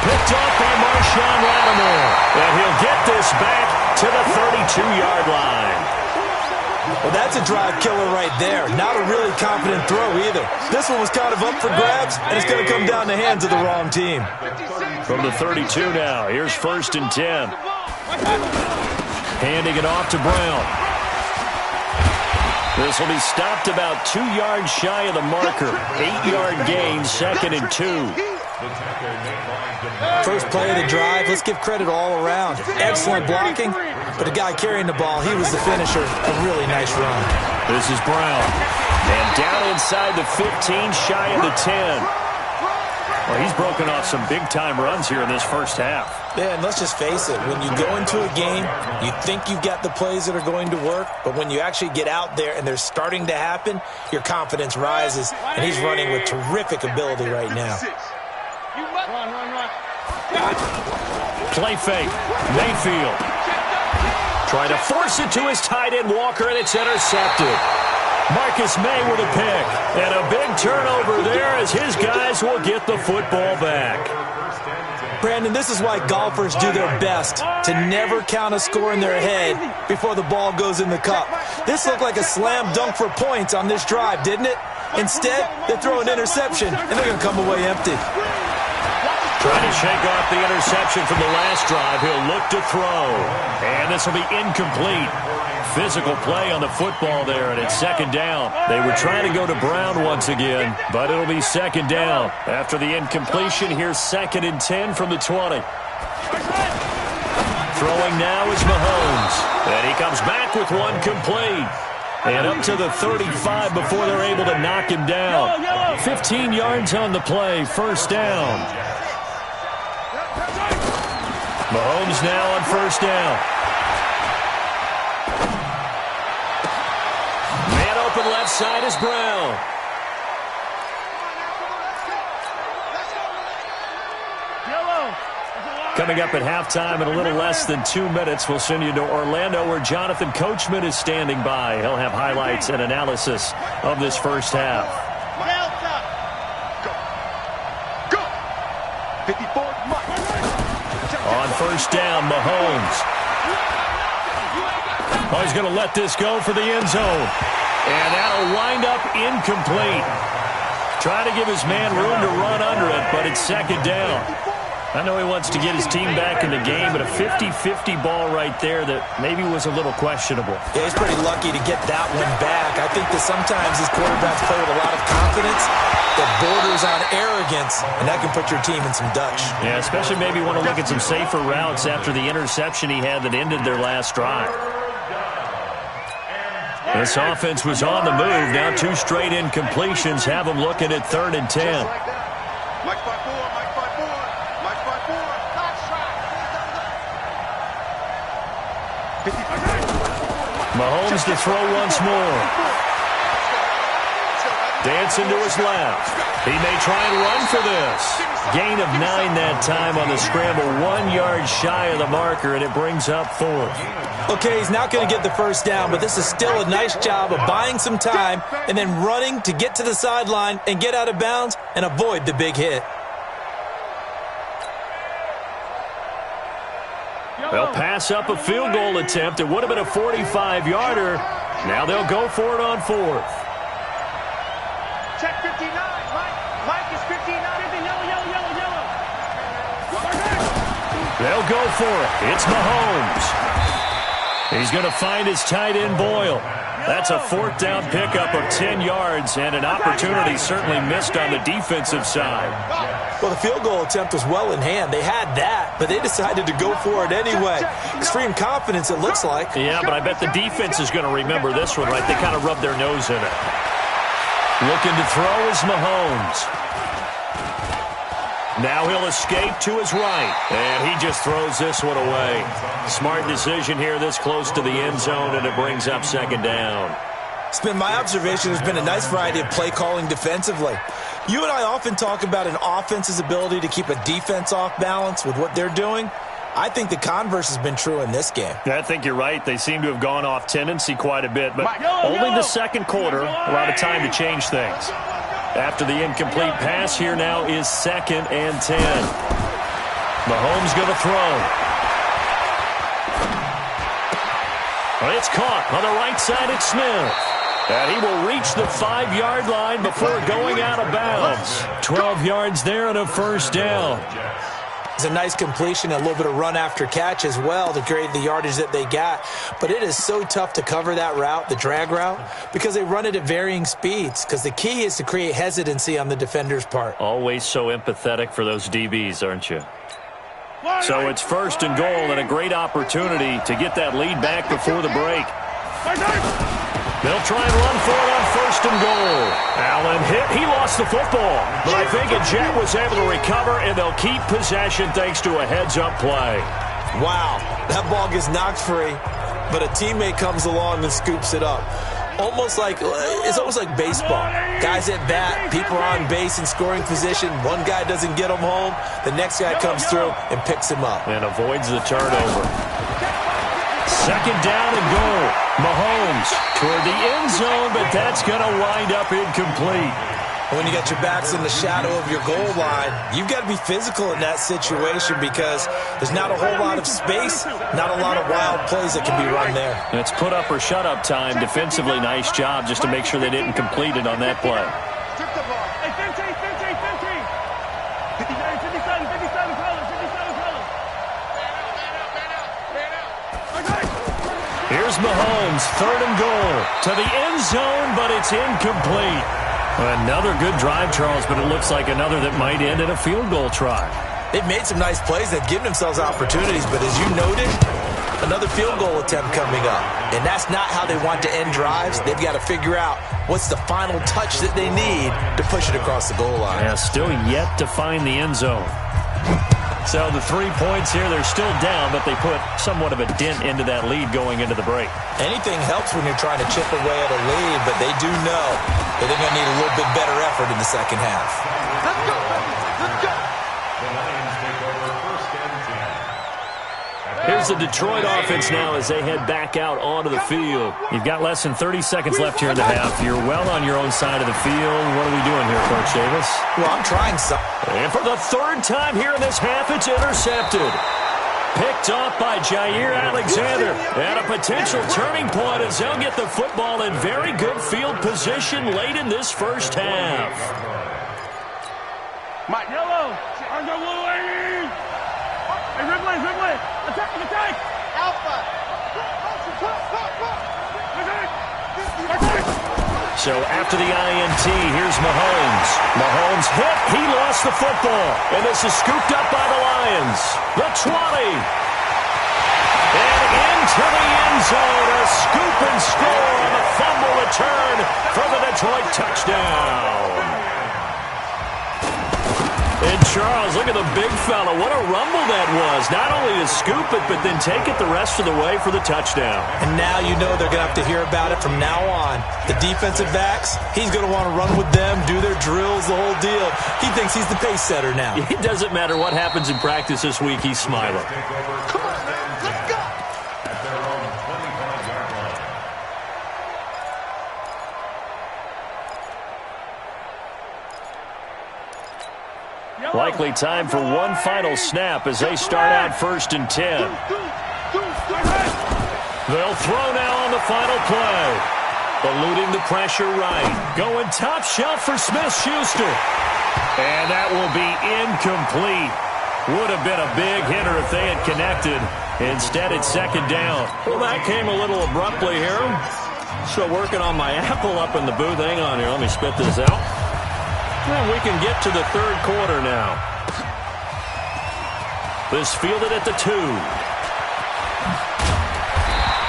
Picked off by Marshawn Lattimore. And he'll get this back to the 32-yard line. Well, that's a drive killer right there. Not a really confident throw either. This one was kind of up for grabs, and it's going to come down the hands of the wrong team. From the 32 now, here's 1st and 10. Handing it off to Brown. This will be stopped about 2 yards shy of the marker. 8-yard gain, 2nd and 2. First play of the drive, let's give credit all around. Excellent blocking, but the guy carrying the ball, he was the finisher. A really nice run. This is Brown. And down inside the 15, shy of the 10. Well, he's broken off some big-time runs here in this first half. Yeah, and let's just face it. When you go into a game, you think you've got the plays that are going to work, but when you actually get out there and they're starting to happen, your confidence rises, and he's running with terrific ability right now. Play fake. Mayfield. Trying to force it to his tight end, Walker, and it's intercepted. Marcus May with a pick. And a big turnover there as his guys will get the football back. Brandon, this is why golfers do their best to never count a score in their head before the ball goes in the cup. This looked like a slam dunk for points on this drive, didn't it? Instead, they throw an interception, and they're going to come away empty. Trying to shake off the interception from the last drive. He'll look to throw. And this will be incomplete. Physical play on the football there, and it's second down. They were trying to go to Brown once again, but it'll be second down. After the incompletion, here's 2nd and 10 from the 20. Throwing now is Mahomes. And he comes back with one complete. And up to the 35 before they're able to knock him down. 15 yards on the play, first down. Mahomes now on first down. Man open left side is Brown. Coming up at halftime in a little less than 2 minutes, we'll send you to Orlando where Jonathan Coachman is standing by. He'll have highlights and analysis of this first half. Go. 54, Mike. On first down, Mahomes. Oh, he's going to let this go for the end zone. And that'll wind up incomplete. Trying to give his man room to run under it, but it's second down. I know he wants to get his team back in the game, but a 50-50 ball right there that maybe was a little questionable. Yeah, he's pretty lucky to get that one back. I think that sometimes his quarterbacks play with a lot of confidence that borders on arrogance, and that can put your team in some Dutch. Yeah, especially maybe want to look at some safer routes after the interception he had that ended their last drive. This offense was on the move. Now 2 straight incompletions have them looking at 3rd and 10. Mike 5-4, Mike 5-4, Mike 5-4. Mahomes to throw once more. Dancing to his left. He may try and run for this. Gain of 9 that time on the scramble. 1 yard shy of the marker, and it brings up 4th. Okay, he's not going to get the first down, but this is still a nice job of buying some time and then running to get to the sideline and get out of bounds and avoid the big hit. They'll pass up a field goal attempt. It would have been a 45-yarder. Now they'll go for it on 4th. Check 59. Mike is 59. Yellow. They'll go for it. It's Mahomes. He's going to find his tight end, Boyle. That's a 4th down pickup of 10 yards and an opportunity certainly missed on the defensive side. Well, the field goal attempt was well in hand. They had that, but they decided to go for it anyway. Extreme confidence, it looks like. Yeah, but I bet the defense is going to remember this one, right? They kind of rubbed their nose in it. Looking to throw is Mahomes. Now he'll escape to his right, and he just throws this one away. Smart decision here this close to the end zone, and it brings up second down. It's been my observation there's been a nice variety of play calling defensively. You and I often talk about an offense's ability to keep a defense off balance with what they're doing. I think the converse has been true in this game. I think you're right. They seem to have gone off tendency quite a bit, but only the second quarter, a lot of time to change things. After the incomplete pass, here now is 2nd and 10. Mahomes going to throw. Well, it's caught on the right side at Smith. And he will reach the 5-yard line before going out of bounds. 12 yards there and a first down. It's a nice completion, a little bit of run after catch as well to create the yardage that they got. But it is so tough to cover that route, the drag route, because they run it at varying speeds. Because the key is to create hesitancy on the defender's part. Always so empathetic for those DBs, aren't you? So it's 1st and goal and a great opportunity to get that lead back before the break. They'll try and run for it on 1st and goal. Allen hit. He lost the football. But I think a Jet was able to recover, and they'll keep possession thanks to a heads-up play. Wow, that ball gets knocked free, but a teammate comes along and scoops it up. It's almost like baseball. Guys at bat, people are on base in scoring position. One guy doesn't get him home. The next guy comes through and picks him up. And avoids the turnover. 2nd down and goal. Mahomes toward the end zone, but that's going to wind up incomplete. When you got your backs in the shadow of your goal line, you've got to be physical in that situation because there's not a whole lot of space, not a lot of wild plays that can be run there. It's put up or shut up time. Defensively, nice job just to make sure they didn't complete it on that play. Hey, 15, 15, 15. 57, 57 colors, 57 colors. Here's Mahomes, 3rd and goal. To the end zone, but it's incomplete. Another good drive, Charles, but it looks like another that might end in a field goal try. They've made some nice plays. They've given themselves opportunities, but as you noted, another field goal attempt coming up. And that's not how they want to end drives. They've got to figure out what's the final touch that they need to push it across the goal line. Yeah, still yet to find the end zone. So the 3 points here, they're still down, but they put somewhat of a dent into that lead going into the break. Anything helps when you're trying to chip away at a lead, but they do know that they're going to need a little bit better effort in the second half. Let's go, baby. Let's go. The Lions take over 1st and 10. Here's the Detroit offense now as they head back out onto the field. You've got less than 30 seconds left here in the half. You're well on your own side of the field. What are we doing here, Coach Davis? Well, I'm trying something. And for the 3rd time here in this half, it's intercepted. Picked off by Jair Alexander. And a potential turning point as they'll get the football in very good field position late in this first half. Mike. Yellow. Argo blue, lady. Hey, Ridley, Ridley. Attack, attack. Alpha. So after the INT, here's Mahomes. Mahomes hit. He lost the football. And this is scooped up by the Lions. The 20. And into the end zone. A scoop and score on the fumble return for the Detroit touchdown. And Charles, look at the big fella. What a rumble that was. Not only to scoop it, but then take it the rest of the way for the touchdown. And now you know they're going to have to hear about it from now on. The defensive backs, he's going to want to run with them, do their drills, the whole deal. He thinks he's the pace setter now. It doesn't matter what happens in practice this week. He's smiling. Come on, man. Let's go. At their own 25-yard line. Likely time for one final snap as they start out 1st and 10. They'll throw now on the final play. Eluding the pressure right. Going top shelf for Smith-Schuster. And that will be incomplete. Would have been a big hitter if they had connected. Instead, it's 2nd down. Well, that came a little abruptly here. So working on my apple up in the booth. Hang on here. Let me spit this out. Well, we can get to the 3rd quarter now. This fielded at the 2.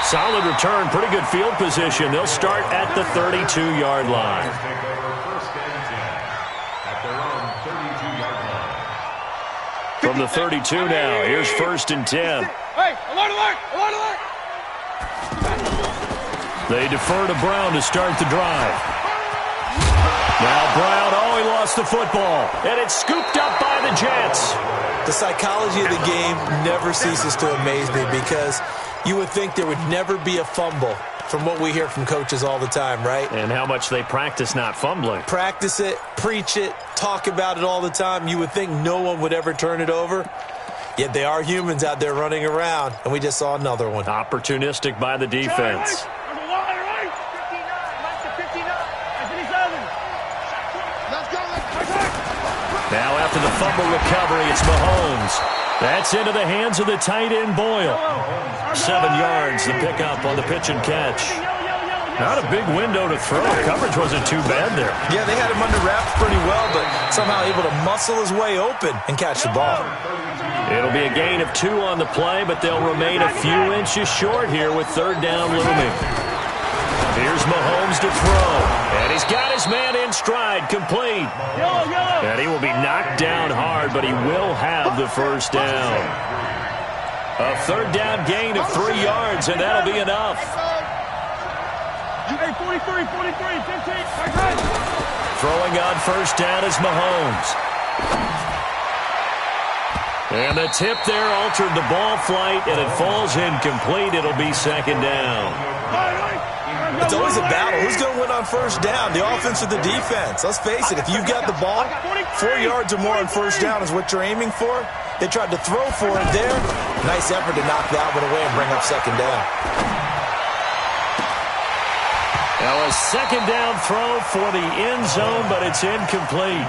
Solid return, pretty good field position. They'll start at the 32-yard line. Take over 1st and 10. At their own 32-yard line. From the 32 now, here's 1st and 10. Hey, alert, alert, alert, alert. They defer to Brown to start the drive. Now Brown, he lost the football. And it's scooped up by the Jets. The psychology of the game never ceases to amaze me because you would think there would never be a fumble from what we hear from coaches all the time, right? And how much they practice not fumbling. Practice it, preach it, talk about it all the time. You would think no one would ever turn it over. Yet they are humans out there running around, and we just saw another one. Opportunistic by the defense. Now after the fumble recovery, it's Mahomes. That's into the hands of the tight end Boyle. 7 yards, the pickup on the pitch and catch. Not a big window to throw. Coverage wasn't too bad there. Yeah, they had him under wraps pretty well, but somehow able to muscle his way open and catch the ball. It'll be a gain of 2 on the play, but they'll remain a few inches short here with 3rd down looming. Here's Mahomes to throw. And he's got his man in stride, complete. And he will be knocked down hard, but he will have the 1st down. A 3rd down gain of 3 yards, and that'll be enough. Hey, 43, 15. Throwing on 1st down is Mahomes. And the tip there altered the ball flight, and it falls incomplete. It'll be 2nd down. The It's always a battle. Who's going to win on first down, the offense or the defense? Let's face it, if you've got the ball, 4 yards or more on first down is what you're aiming for. They tried to throw for it there. Nice effort to knock that one away and bring up second down. Now a second down throw for the end zone, but it's incomplete.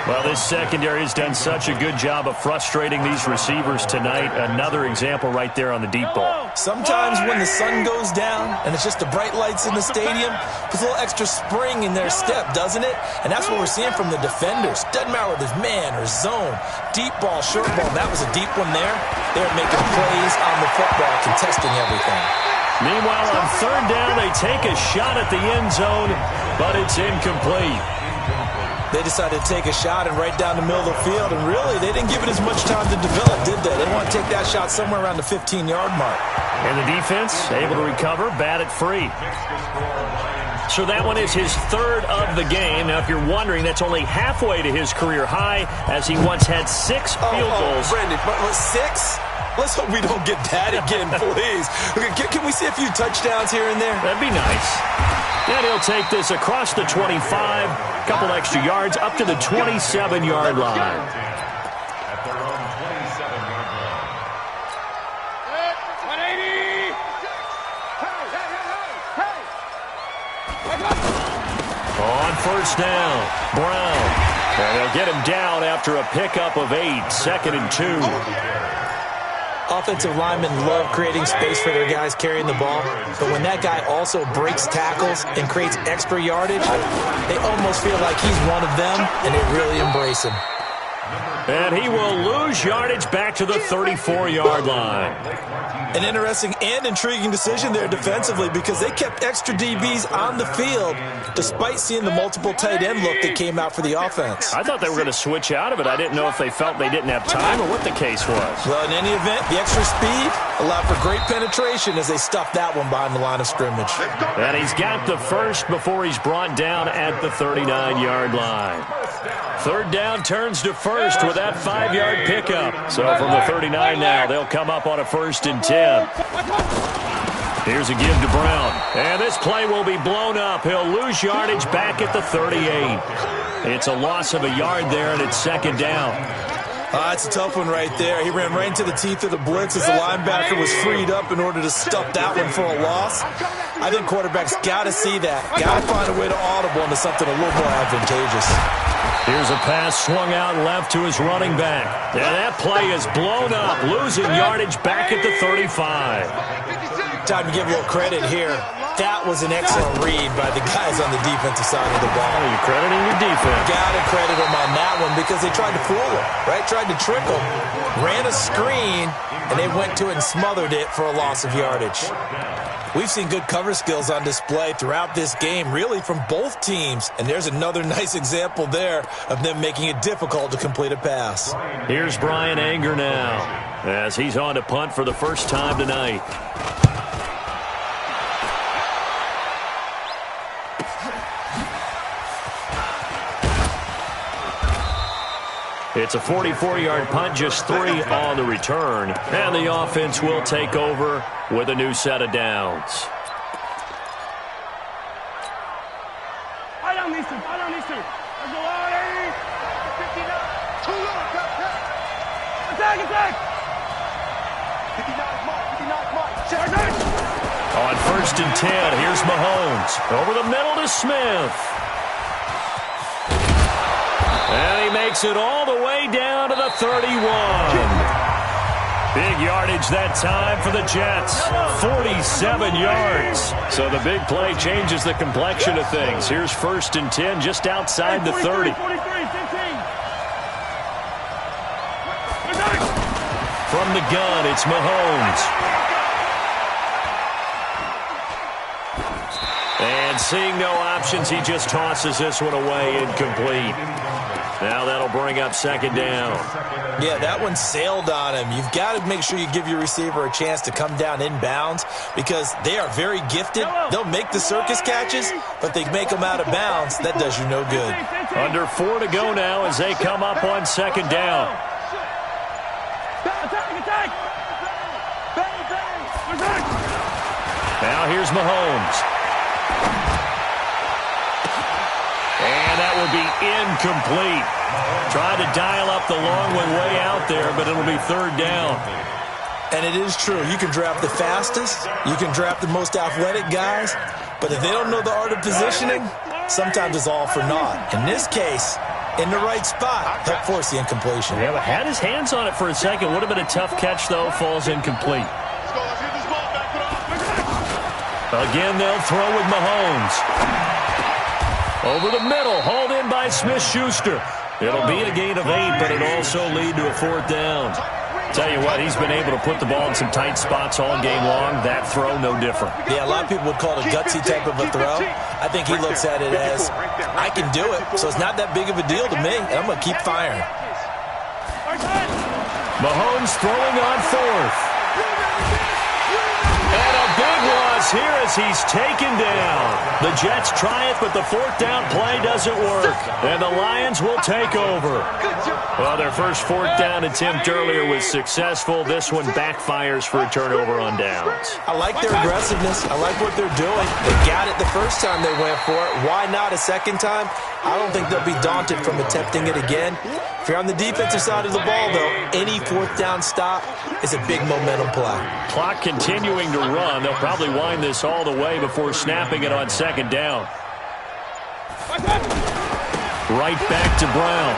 Well, this secondary has done such a good job of frustrating these receivers tonight. Another example right there on the deep ball. Sometimes when the sun goes down and it's just the bright lights in the stadium, there's a little extra spring in their step, doesn't it? And that's what we're seeing from the defenders. Doesn't matter whether it's man or zone, deep ball, short ball. That was a deep one there. They're making plays on the football, contesting everything. Meanwhile, on third down, they take a shot at the end zone, but it's incomplete. They decided to take a shot and right down the middle of the field, and really, they didn't give it as much time to develop, did they? They want to take that shot somewhere around the 15-yard mark. And the defense able to recover, bat it free. So that one is his third of the game. Now, if you're wondering, that's only halfway to his career high, as he once had 6 field goals. Brendan, but 6? Let's hope we don't get that again, please. Can we see a few touchdowns here and there? That'd be nice. And he'll take this across the 25, couple extra yards, up to the 27-yard line. At their own 27-yard line. 180! Hey! On first down, Brown. And they'll get him down after a pickup of 8, 2nd and 2. Offensive linemen love creating space for their guys carrying the ball, but when that guy also breaks tackles and creates extra yardage, they almost feel like he's one of them, and they really embrace him. And he will lose yardage back to the 34-yard line. An interesting and intriguing decision there defensively because they kept extra DBs on the field despite seeing the multiple tight end look that came out for the offense. I thought they were going to switch out of it. I didn't know if they felt they didn't have time or what the case was. Well, in any event, the extra speed allowed for great penetration as they stuffed that one behind the line of scrimmage. And he's got the first before he's brought down at the 39-yard line. Third down turns to first with that 5-yard pickup. So from the 39 now, they'll come up on a 1st and 10. Here's a give to Brown. And this play will be blown up. He'll lose yardage back at the 38. It's a loss of a yard there, and it's 2nd down. That's a tough one right there. He ran right into the teeth of the blitz as the linebacker was freed up in order to stuff that one for a loss. I think quarterbacks got to see that. Got to find a way to audible into something a little more advantageous. Here's a pass swung out left to his running back. And that play is blown up, losing yardage back at the 35. Time to give a little credit here. That was an excellent read by the guys on the defensive side of the ball. You're crediting your defense. Got to credit them on that one because they tried to fool him, right? Tried to trick him, ran a screen, and they went to it and smothered it for a loss of yardage. We've seen good cover skills on display throughout this game, really from both teams. And there's another nice example there of them making it difficult to complete a pass. Here's Bryan Anger now as he's on to punt for the first time tonight. It's a 44-yard punt, just 3 on the return. And the offense will take over with a new set of downs. I don't need to. Let's go, 80. 59. Too low. Attack. 59 mark. On 1st and 10, here's Mahomes. Over the middle to Smith. And he makes it all the way down to the 31. Big yardage that time for the Jets. 47 yards. So the big play changes the complexion of things. Here's 1st and 10 just outside the 30. 43, 15. From the gun, it's Mahomes. And seeing no options, he just tosses this one away incomplete. Now that'll bring up 2nd down. Yeah, that one sailed on him. You've got to make sure you give your receiver a chance to come down inbounds because they are very gifted. They'll make the circus catches, but they make them out of bounds. That does you no good. Under 4 to go now as they come up on 2nd down. Attack. Now here's Mahomes. to be incomplete. Tried to dial up the long one way out there, but it'll be third down. And it is true. You can draft the fastest. You can draft the most athletic guys. But if they don't know the art of positioning, sometimes it's all for naught. In this case, in the right spot, help force the incompletion. Yeah, but had his hands on it for a second. Would have been a tough catch, though. Falls incomplete. Again, they'll throw with Mahomes. Over the middle, hauled in by Smith-Schuster. It'll be a gain of 8, but it'll also lead to a fourth down. Tell you what, he's been able to put the ball in some tight spots all game long. That throw, no different. Yeah, a lot of people would call it a gutsy type of a throw. I think he looks at it as, I can do it, so it's not that big of a deal to me, and I'm going to keep firing. Mahomes throwing on fourth. And a big loss here as he's taken down. The Jets try it, but the fourth down play doesn't work. And the Lions will take over. Well, their first fourth down attempt earlier was successful. This one backfires for a turnover on downs. I like their aggressiveness. I like what they're doing. They got it the first time they went for it. Why not a second time? I don't think they'll be daunted from attempting it again. If you're on the defensive side of the ball, though, any fourth down stop is a big momentum play. Clock continuing to run. They'll probably wind this all the way before snapping it on second down. Right back to Brown.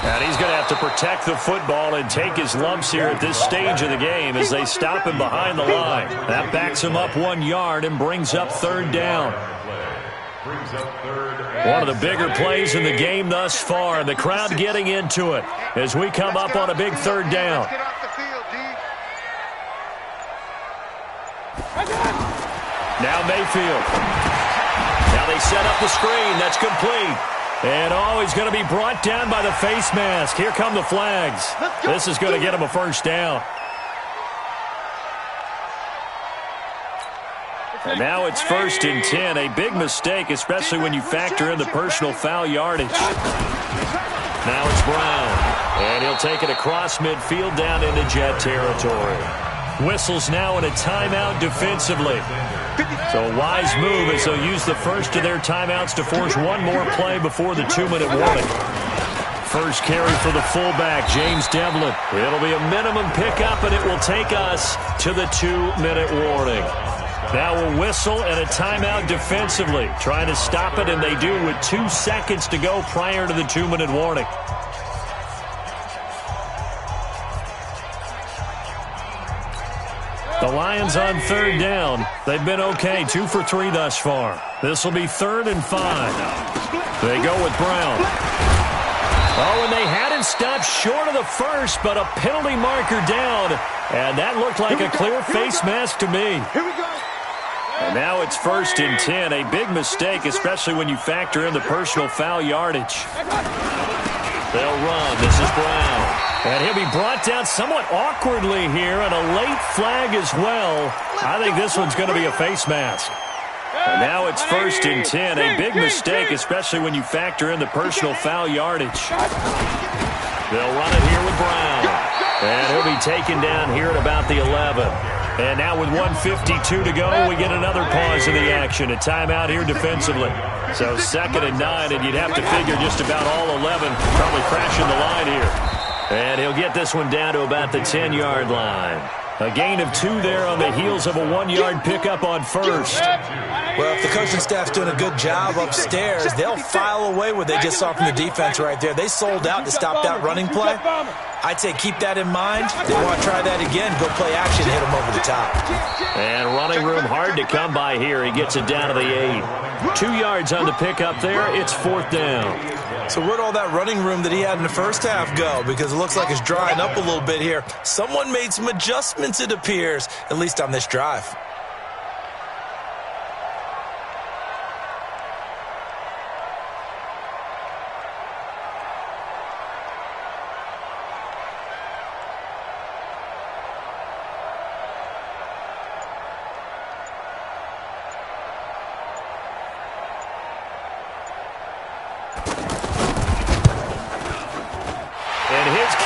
And he's going to have to protect the football and take his lumps here at this stage of the game as they stop him behind the line. That backs him up 1 yard and brings up third down. One of the bigger plays in the game thus far, and the crowd getting into it as we come up on a big third down. Now Mayfield. Now they set up the screen. That's complete. And he's going to be brought down by the face mask. Here come the flags. This is going to get him a first down. And now it's 1st and 10. A big mistake, especially when you factor in the personal foul yardage. Now it's Brown. And he'll take it across midfield down into Jet territory. Whistles now in a timeout defensively. So a wise move as they'll use the first of their timeouts to force one more play before the 2-minute warning. First carry for the fullback, James Devlin. It'll be a minimum pickup, and it will take us to the 2-minute warning. Now we'll whistle and a timeout defensively. Trying to stop it, and they do with 2 seconds to go prior to the 2-minute warning. The Lions on third down. They've been okay, 2 for 3 thus far. This will be 3rd and 5. They go with Brown. Oh, and they had him stopped short of the first, but a penalty marker down. And that looked like a clear face mask to me. And now it's 1st and 10. A big mistake, especially when you factor in the personal foul yardage. They'll run. This is Brown. And he'll be brought down somewhat awkwardly here, and a late flag as well. I think this one's going to be a face mask. And now it's 1st and 10. A big mistake, especially when you factor in the personal foul yardage. They'll run it here with Brown. And he'll be taken down here at about the 11. And now with 1:52 to go, we get another pause in the action. A timeout here defensively. So 2nd and 9, and you'd have to figure just about all 11 probably crashing the line here. And he'll get this one down to about the 10-yard line. A gain of 2 there on the heels of a 1-yard pickup on first. Well, if the coaching staff's doing a good job upstairs, they'll file away what they just saw from the defense right there. They sold out to stop that running play. I'd say keep that in mind. They want to try that again, go play action, hit them over the top. And running room hard to come by here. He gets it down to the 8. 2 yards on the pickup there. It's 4th down. So where'd all that running room that he had in the first half go? Because it looks like it's drying up a little bit here. Someone made some adjustments, it appears, at least on this drive.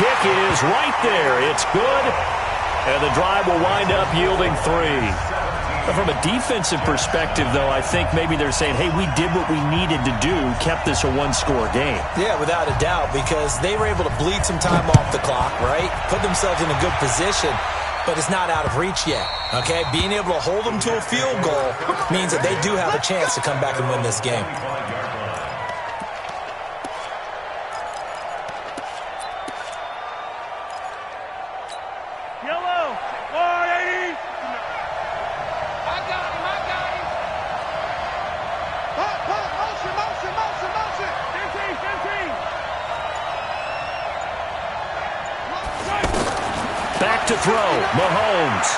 Kick is right there. It's good. And the drive will wind up yielding 3. From a defensive perspective, though, I think maybe they're saying, hey, we did what we needed to do, kept this a one-score game. Yeah, without a doubt, because they were able to bleed some time off the clock, right? Put themselves in a good position, but it's not out of reach yet, okay? Being able to hold them to a field goal means that they do have a chance to come back and win this game. Back to throw, Mahomes.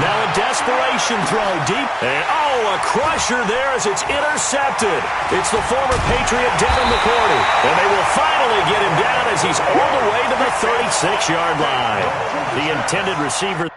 Now a desperation throw deep. And, a crusher there as it's intercepted. It's the former Patriot Devin McCourty. And they will finally get him down as he's all the way to the 36-yard line. The intended receiver.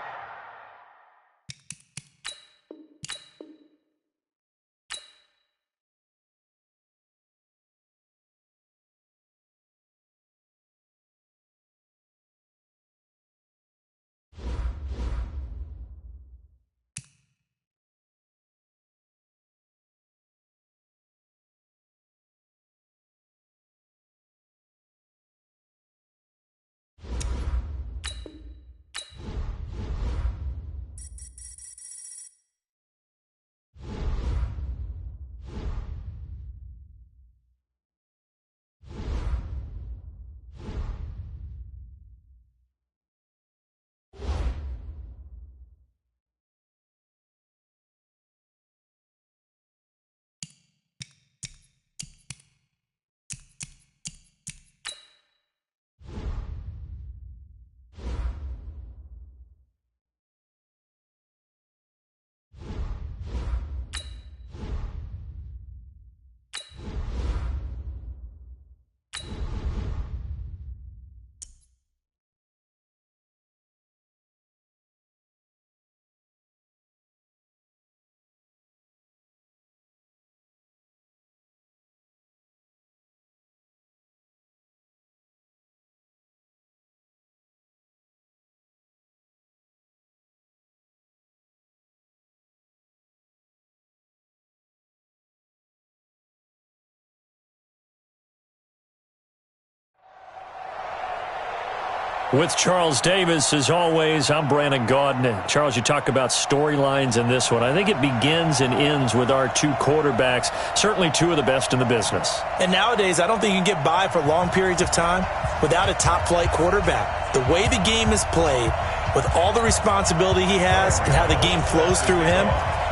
With Charles Davis, as always, I'm Brandon Gaudin. Charles, you talk about storylines in this one. I think it begins and ends with our two quarterbacks, certainly two of the best in the business. And nowadays, I don't think you can get by for long periods of time without a top-flight quarterback. The way the game is played, with all the responsibility he has and how the game flows through him,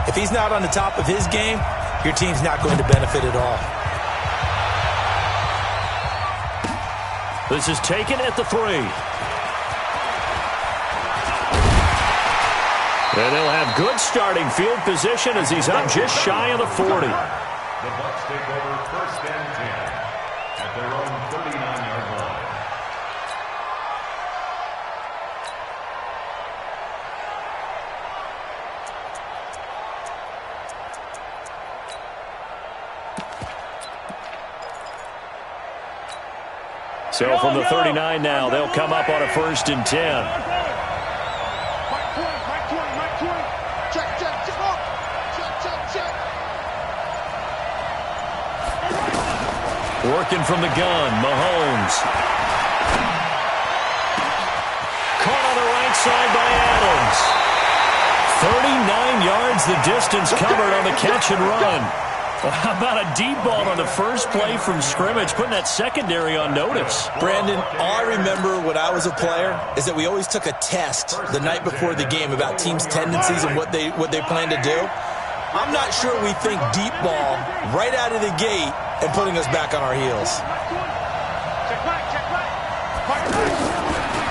if he's not on the top of his game, your team's not going to benefit at all. This is taken at the 3. And they'll have good starting field position as he's up just shy of the 40. The Bucs take over 1st and 10 at their own 39-yard line. So from the 39 now, they'll come up on a 1st and 10. Working from the gun, Mahomes. Caught on the right side by Adams. 39 yards the distance covered on the catch and run. Well, how about a deep ball on the first play from scrimmage, putting that secondary on notice? Brandon, all I remember when I was a player is that we always took a test the night before the game about teams' tendencies and what they plan to do. I'm not sure we think deep ball right out of the gate and putting us back on our heels.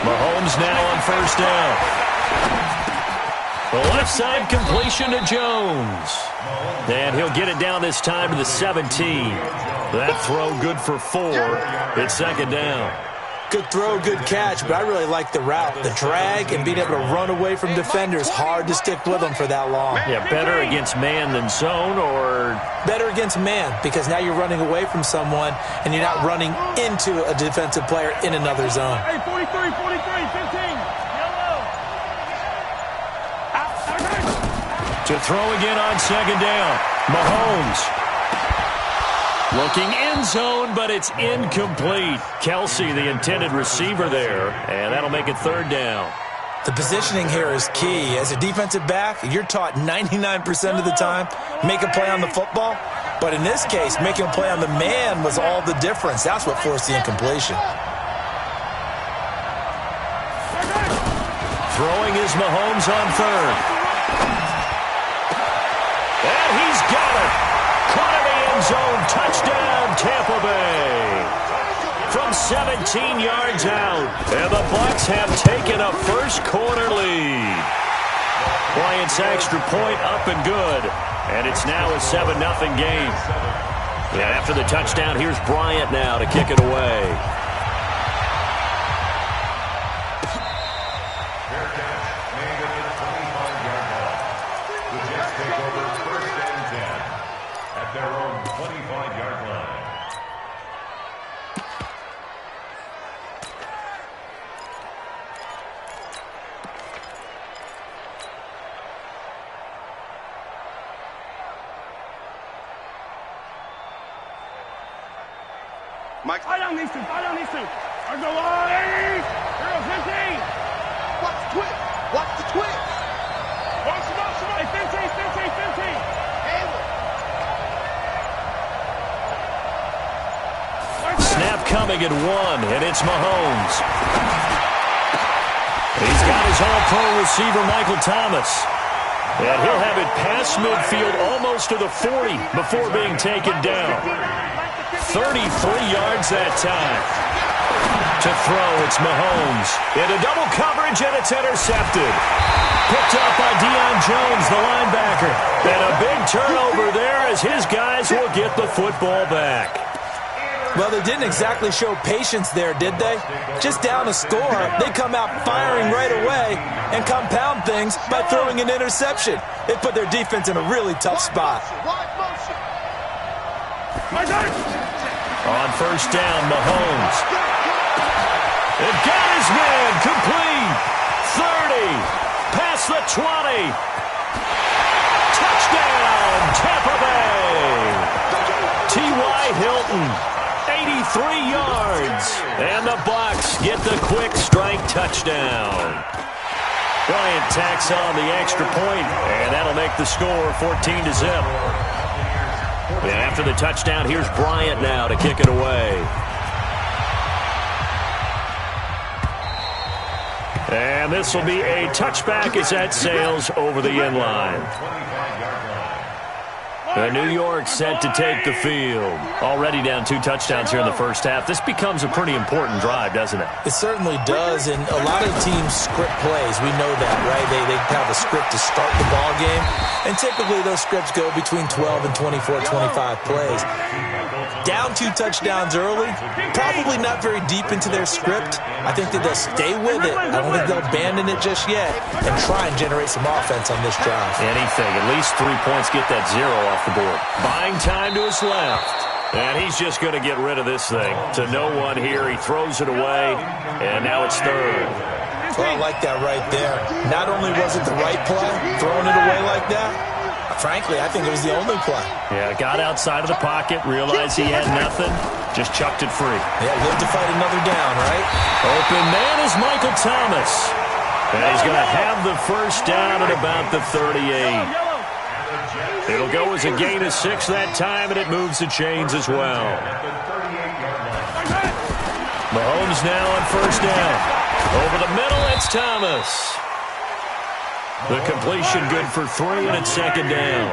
Mahomes now on 1st down. The left side completion to Jones. And he'll get it down this time to the 17. That throw good for 4. It's 2nd down. Good throw, good catch, but I really like the route. The drag and being able to run away from defenders, hard to stick with them for that long. Yeah, better against man than zone, or? Better against man, because now you're running away from someone and you're not running into a defensive player in another zone. Hey, 43, 15. Yellow. To To throw again on second down. Mahomes. Looking end zone, but it's incomplete. Kelsey, the intended receiver there, and that'll make it third down. The positioning here is key. As a defensive back, you're taught 99% of the time, make a play on the football. But in this case, making a play on the man was all the difference. That's what forced the incompletion. Throwing is Mahomes on third. And he's got it. Caught in the end zone. Touchdown, Tampa Bay. From 17 yards out. And the Bucs have taken a first quarter lead. Bryant's extra point up and good. And it's now a 7-0 game. And after the touchdown, here's Bryant now to kick it away. Fair catch made at the 25-yard line. The Jets take over first and 10 at their own 25-yard line. Mike, Fire down these two. Fire down these two. There's a line. Hero 15. watch the twist. Watch the twist. Watch him out, somebody. 15. Snap coming at 1, and it's Mahomes. He's got his all-pro receiver, Michael Thomas. And he'll have it past midfield almost to the 40 before being taken down. 33 yards that time. To throw, it's Mahomes. Into double coverage, and it's intercepted. Picked up by Deion Jones, the linebacker. And a big turnover there as his guys will get the football back. Well, they didn't exactly show patience there, did they? Just down a score, they come out firing right away and compound things by throwing an interception. They put their defense in a really tough spot. On first down, Mahomes. It got his man complete. 30. Past the 20. Touchdown, Tampa Bay. T.Y. Hilton. 83 yards. And the Bucs get the quick strike touchdown. Bryant tacks on the extra point, and that'll make the score 14-0. And after the touchdown, here's Bryant now to kick it away. And this will be a touchback as that sails over the end line. New York set to take the field. Already down 2 touchdowns here in the first half. This becomes a pretty important drive, doesn't it? It certainly does, and a lot of teams script plays. We know that, right? They have a script to start the ball game, and typically those scripts go between 12 and 24, 25 plays. Down 2 touchdowns early, probably not very deep into their script. I think that they'll stay with it. I don't think they'll abandon it just yet and try and generate some offense on this drive. Anything, at least 3 points, get that 0 off the board. Buying time to his left. And he's just going to get rid of this thing. To no one here. He throws it away, and now it's third. Well, I like that right there. Not only was it the right play, throwing it away like that, frankly, I think it was the only play. Yeah, got outside of the pocket, realized he had nothing, just chucked it free. Yeah, live to fight another down, right? Open man is Michael Thomas. And he's going to have the first down at about the 38. It'll go as a gain of 6 that time, and it moves the chains as well. Mahomes now on first down. Over the middle, it's Thomas. The completion good for 3, and it's second down.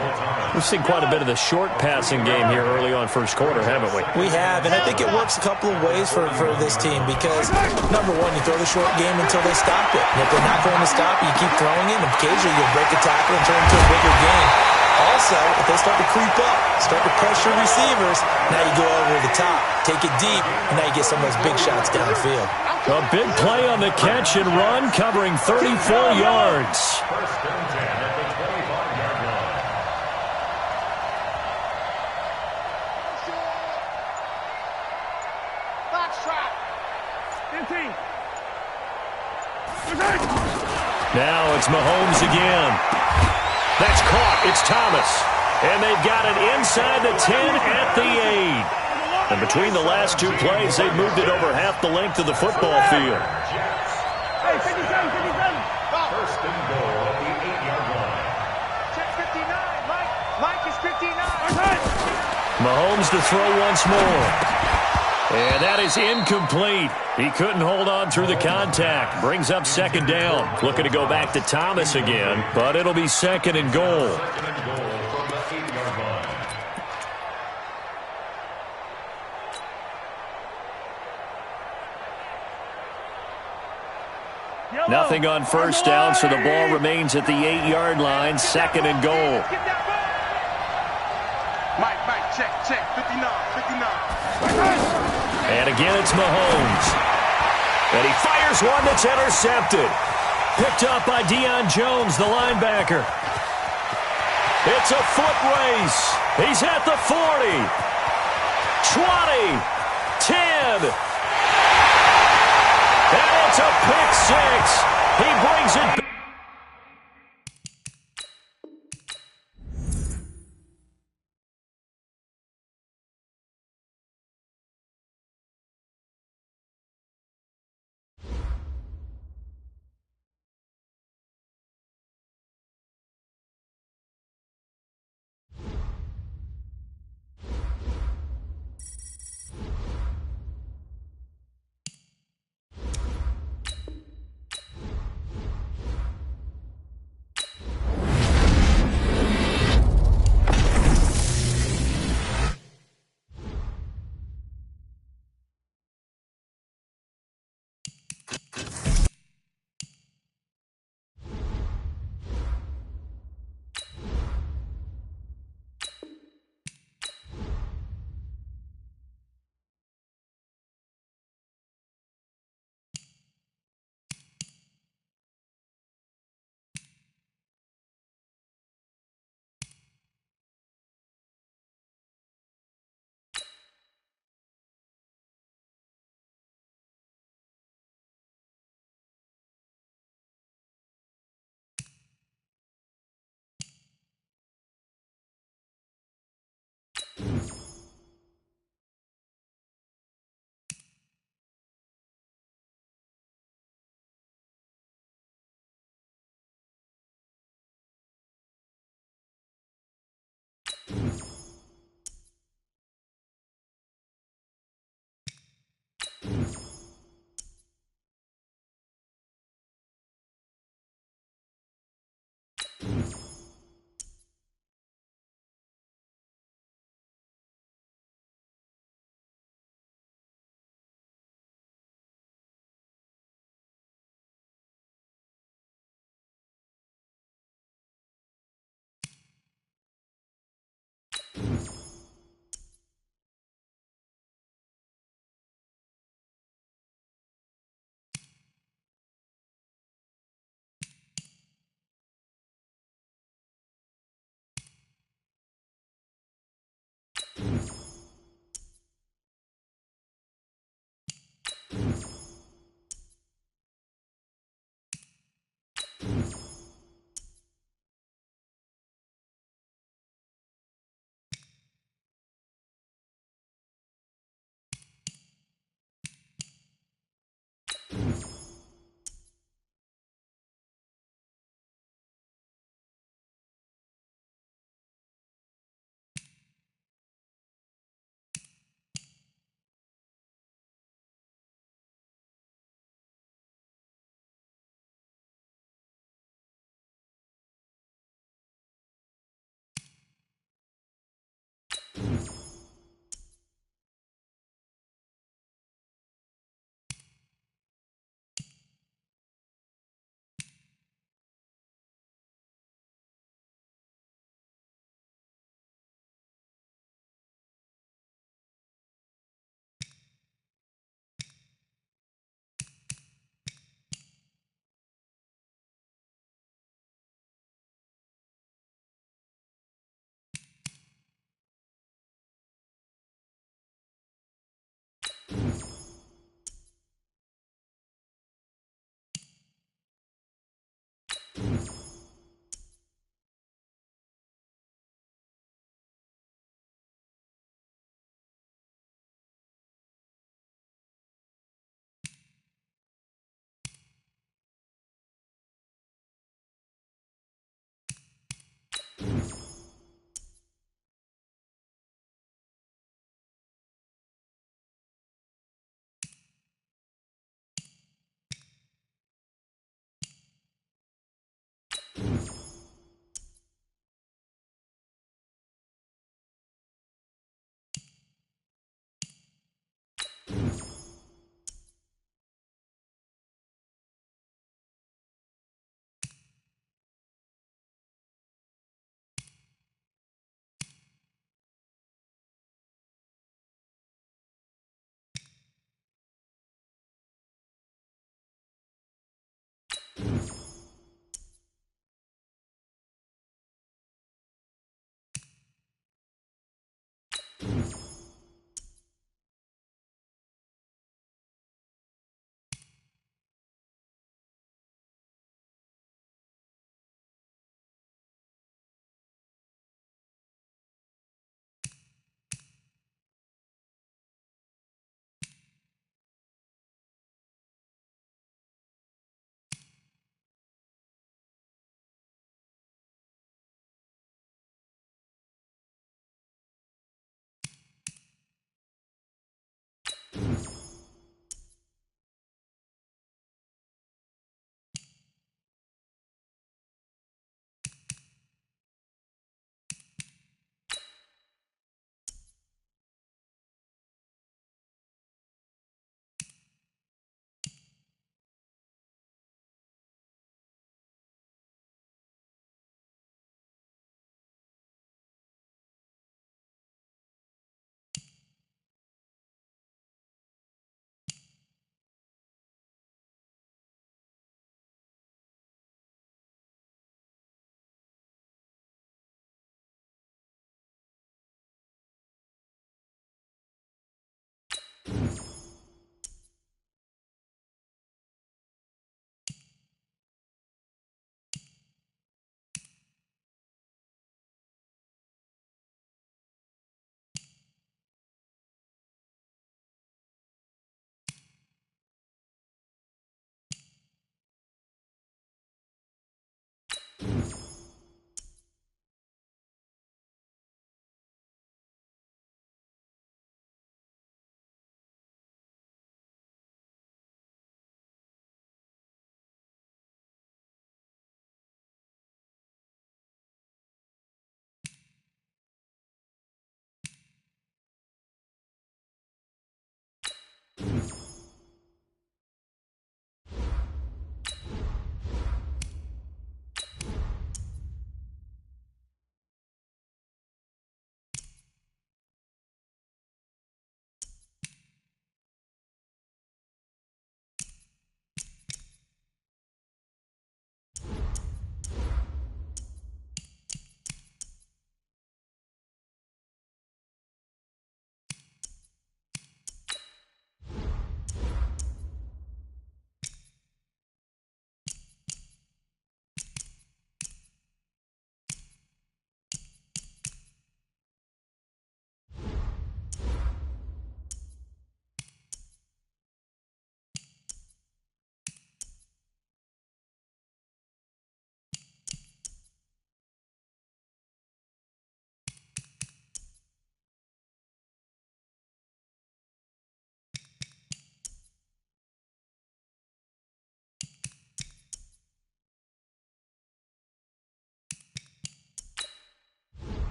We've seen quite a bit of the short passing game here early on first quarter, haven't we? We have, and I think it works a couple of ways for this team because, number one, you throw the short game until they stop it. And if they're not going to stop you, keep throwing it, and occasionally you'll break a tackle and turn it into a bigger game. Also, if they start to creep up, start to pressure receivers, now you go over the top, take it deep, and now you get some of those big shots downfield. A big play on the catch and run, covering 34 yards. First and 10 at the 25-yard line. Box trap. 15. Now it's Mahomes again. That's caught. It's Thomas. And they've got it inside the 10 at the 8. And between the last two plays, they've moved it over half the length of the football field. Hey, 57, 57. First and goal at the 8-yard line. Check 59. Mike is 59. Mahomes to throw once more. And that is incomplete. He couldn't hold on through the contact. Brings up second down. Looking to go back to Thomas again, but it'll be second and goal. Second and goal from the 8-yard line. Nothing on first down, so the ball remains at the 8-yard line. Second and goal. Get that back. Mike, check. 59. And again, it's Mahomes. And he fires one that's intercepted. Picked up by Deion Jones, the linebacker. It's a foot race. He's at the 40. 20. 10. And it's a pick six. He brings it back.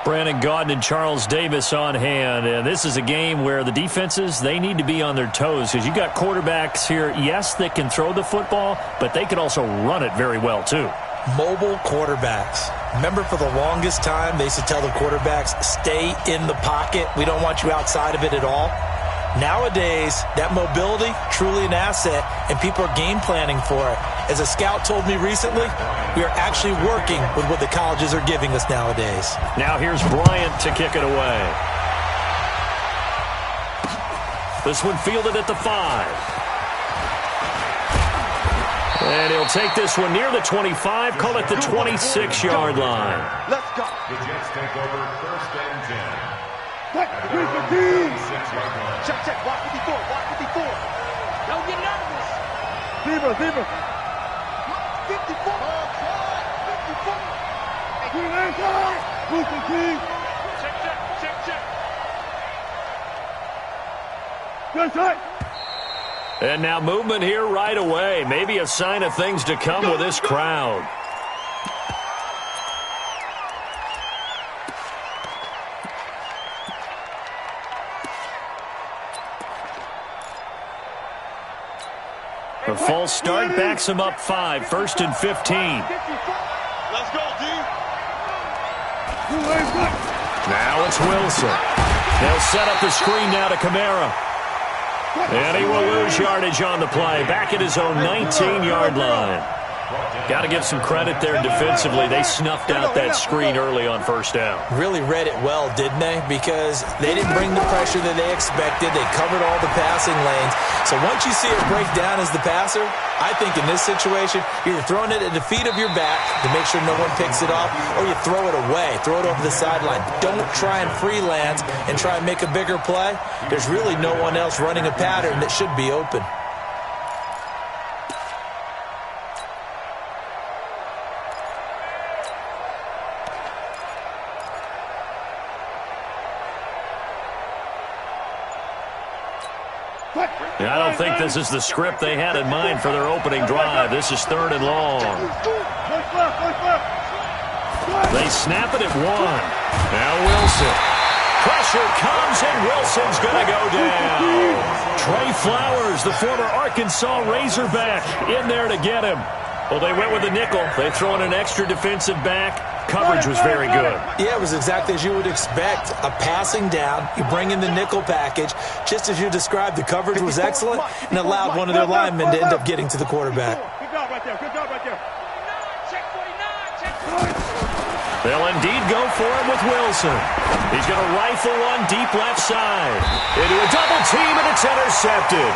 Brandon Gaudin and Charles Davis on hand. And this is a game where the defenses, they need to be on their toes because you got quarterbacks here, yes, that can throw the football, but they can also run it very well too. Mobile quarterbacks. Remember, for the longest time, they used to tell the quarterbacks, stay in the pocket. We don't want you outside of it at all. Nowadays, that mobility, truly an asset, and people are game planning for it. As a scout told me recently, we are actually working with what the colleges are giving us nowadays. Now here's Bryant to kick it away. This one fielded at the 5. And he'll take this one near the 25, call it the 26-yard line. Let's go. The Jets take over first and 10. Check, At their own 26-yard line. Check, check. Block 54. Block 54. Don't get nervous. Zebra, zebra. 54. 54. Green inside. Booster key. Check, check. Check, check. Good sight. And now movement here right away. Maybe a sign of things to come with this crowd. A false start backs him up 5, 1st and 15. Let's go, D. Now it's Wilson. They'll set up the screen now to Kamara. And he will lose yardage on the play. Back at his own 19-yard line. Got to give some credit there defensively. They snuffed out that screen early on first down. Really read it well, didn't they? Because they didn't bring the pressure that they expected. They covered all the passing lanes. So once you see it break down as the passer, I think in this situation, you're throwing it at the feet of your back to make sure no one picks it off, or you throw it away, throw it over the sideline. Don't try and freelance and try and make a bigger play. There's really no one else running a pattern that should be open. Yeah, I don't think this is the script they had in mind for their opening drive. This is 3rd and long. They snap it at 1. Now Wilson. Pressure comes, and Wilson's going to go down. Trey Flowers, the former Arkansas Razorback, in there to get him. Well, they went with the nickel. They throw in an extra defensive back. Coverage was very good. Yeah, it was exactly as you would expect. A passing down, you bring in the nickel package. Just as you described, the coverage was excellent and allowed one of their linemen to end up getting to the quarterback. Good job right there. Good job right there. Check 49. Check 49. They'll indeed go for it with Wilson. He's going to rifle one deep left side. Into a double team, and it's intercepted.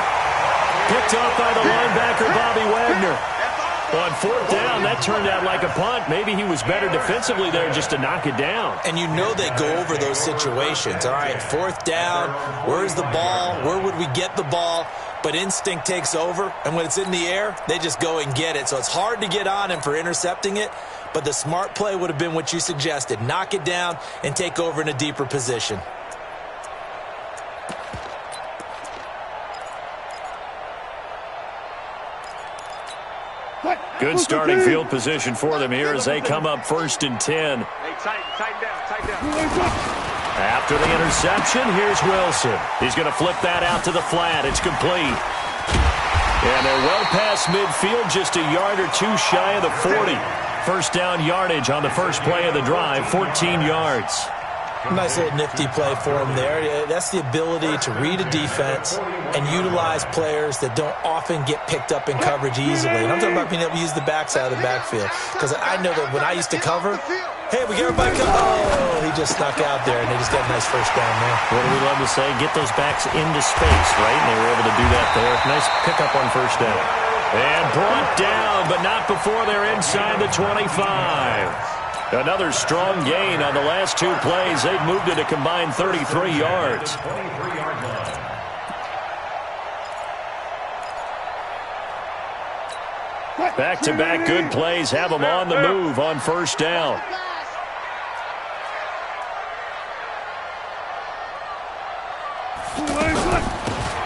Picked off by the linebacker, Bobby Wagner. On 4th down, that turned out like a punt. Maybe he was better defensively there just to knock it down. And you know they go over those situations. All right, 4th down, where's the ball? Where would we get the ball? But instinct takes over, and when it's in the air, they just go and get it. So it's hard to get on him for intercepting it, but the smart play would have been what you suggested. Knock it down and take over in a deeper position. Good starting field position for them here as they come up 1st and 10. Hey, tighten down. After the interception, here's Wilson. He's going to flip that out to the flat. It's complete. And they're well past midfield, just a yard or two shy of the 40. First down yardage on the first play of the drive, 14 yards. Nice little nifty play for him there. That's the ability to read a defense and utilize players that don't often get picked up in coverage easily. And I'm talking about being able to use the backside of the backfield. Because I know that when I used to cover, hey, we get everybody cover. Oh, he just snuck out there, and they just got a nice first down there. What do we love to say? Get those backs into space, right? And they were able to do that there. Nice pickup on first down. And brought down, but not before they're inside the 25. Another strong gain on the last 2 plays. They've moved it a combined 33 yards. Back-to-back good plays have them on the move on first down.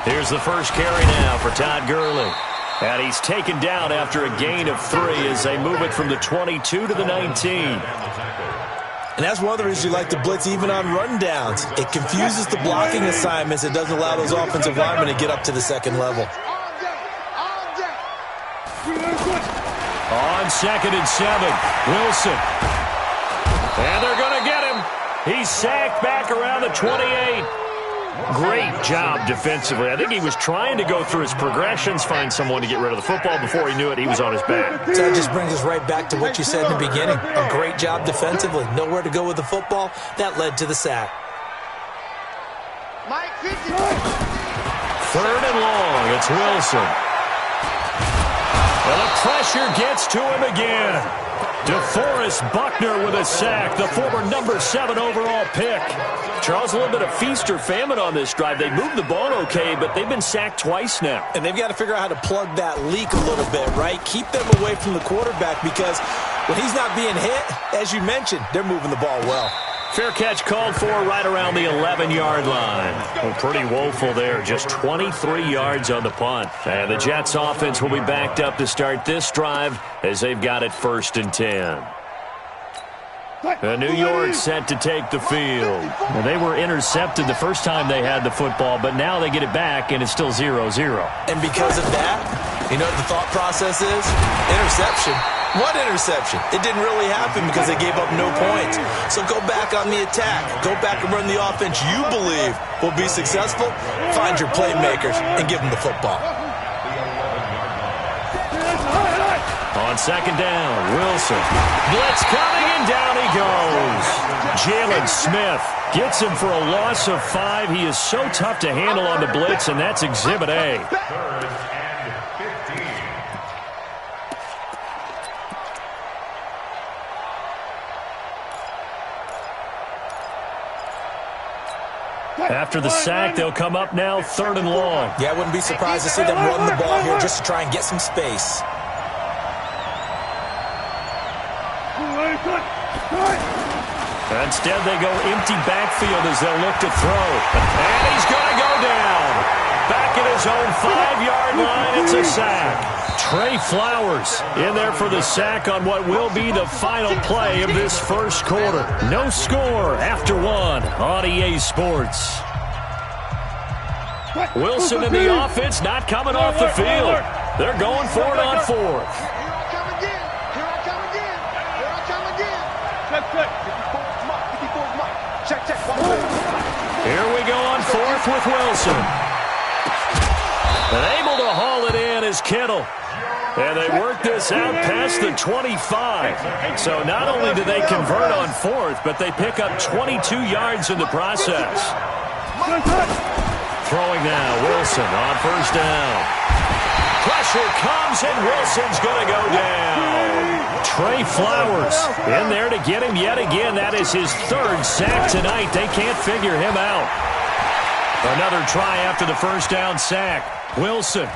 Here's the first carry now for Todd Gurley. And he's taken down after a gain of 3 as they move it from the 22 to the 19. And that's one of the reasons you like to blitz even on rundowns. It confuses the blocking assignments. It doesn't allow those offensive linemen to get up to the second level. On 2nd and 7, Wilson. And they're going to get him. He's sacked back around the 28. Great job defensively. I think he was trying to go through his progressions, find someone to get rid of the football. Before he knew it, he was on his back. So that just brings us right back to what you said in the beginning. A great job defensively. Nowhere to go with the football. That led to the sack. 3rd and long. It's Wilson. Well, the pressure gets to him again. DeForest Buckner with a sack, the former number 7 overall pick. Charles, a little bit of feast or famine on this drive. They moved the ball okay, but they've been sacked twice now. And they've got to figure out how to plug that leak a little bit, right? Keep them away from the quarterback because when he's not being hit, as you mentioned, they're moving the ball well. Fair catch called for right around the 11-yard line. Well, pretty woeful there. Just 23 yards on the punt. And the Jets offense will be backed up to start this drive as they've got it 1st and 10. New York set to take the field. Well, they were intercepted the first time they had the football, but now they get it back, and it's still 0-0. And because of that, you know what the thought process is? Interception. What interception? It didn't really happen because they gave up no points. So go back on the attack. Go back and run the offense you believe will be successful. Find your playmakers and give them the football. On 2nd down, Wilson. Blitz coming, and down he goes. Jalen Smith gets him for a loss of 5. He is so tough to handle on the blitz, and that's Exhibit A. 3rd and 15. After the sack, they'll come up now 3rd and long. Yeah, I wouldn't be surprised to see them run the ball here just to try and get some space. Instead, they go empty backfield as they'll look to throw. And he's going to go down. Back at his own 5-yard line, it's a sack. Trey Flowers in there for the sack on what will be the final play of this first quarter. No score after 1 on EA Sports. Wilson and the offense not coming off the field. They're going for it on 4th. Here we go on 4th with Wilson. And able to haul it in is Kittle. And they work this out past the 25. So not only do they convert on 4th, but they pick up 22 yards in the process. Throwing now, Wilson on 1st down. Pressure comes, and Wilson's going to go down. Trey Flowers in there to get him yet again. That is his 3rd sack tonight. They can't figure him out. Another try after the 1st down sack. Wilson.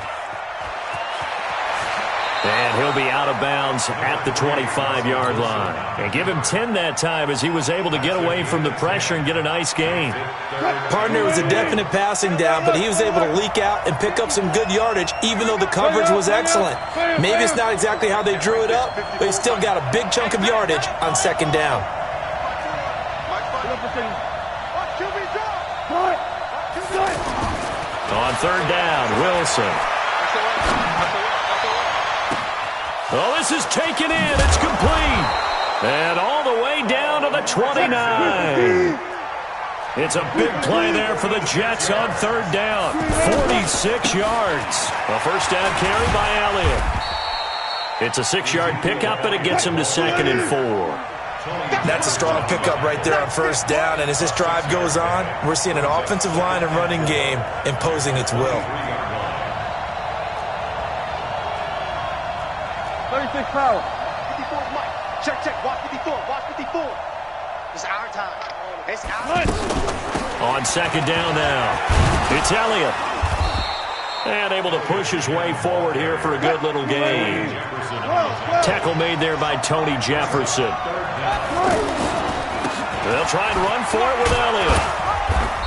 And he'll be out of bounds at the 25-yard line. And give him 10 that time as he was able to get away from the pressure and get a nice gain. Partner was a definite passing down, but he was able to leak out and pick up some good yardage, even though the coverage was excellent. Maybe it's not exactly how they drew it up, but he still got a big chunk of yardage on 2nd down. On 3rd down, Wilson. Oh, this is taken in. It's complete. And all the way down to the 29. It's a big play there for the Jets on 3rd down. 46 yards. A 1st down carry by Elliott. It's a 6-yard pickup, and it gets him to 2nd and 4. That's a strong pickup right there on 1st down. And as this drive goes on, we're seeing an offensive line and running game imposing its will. 36 power. 54 Mike. Check. Watch 54. It's our time. It's our time. On 2nd down now, it's Elliott. And able to push his way forward here for a good little gain. Tackle made there by Tony Jefferson. They'll try and run for it with Elliott.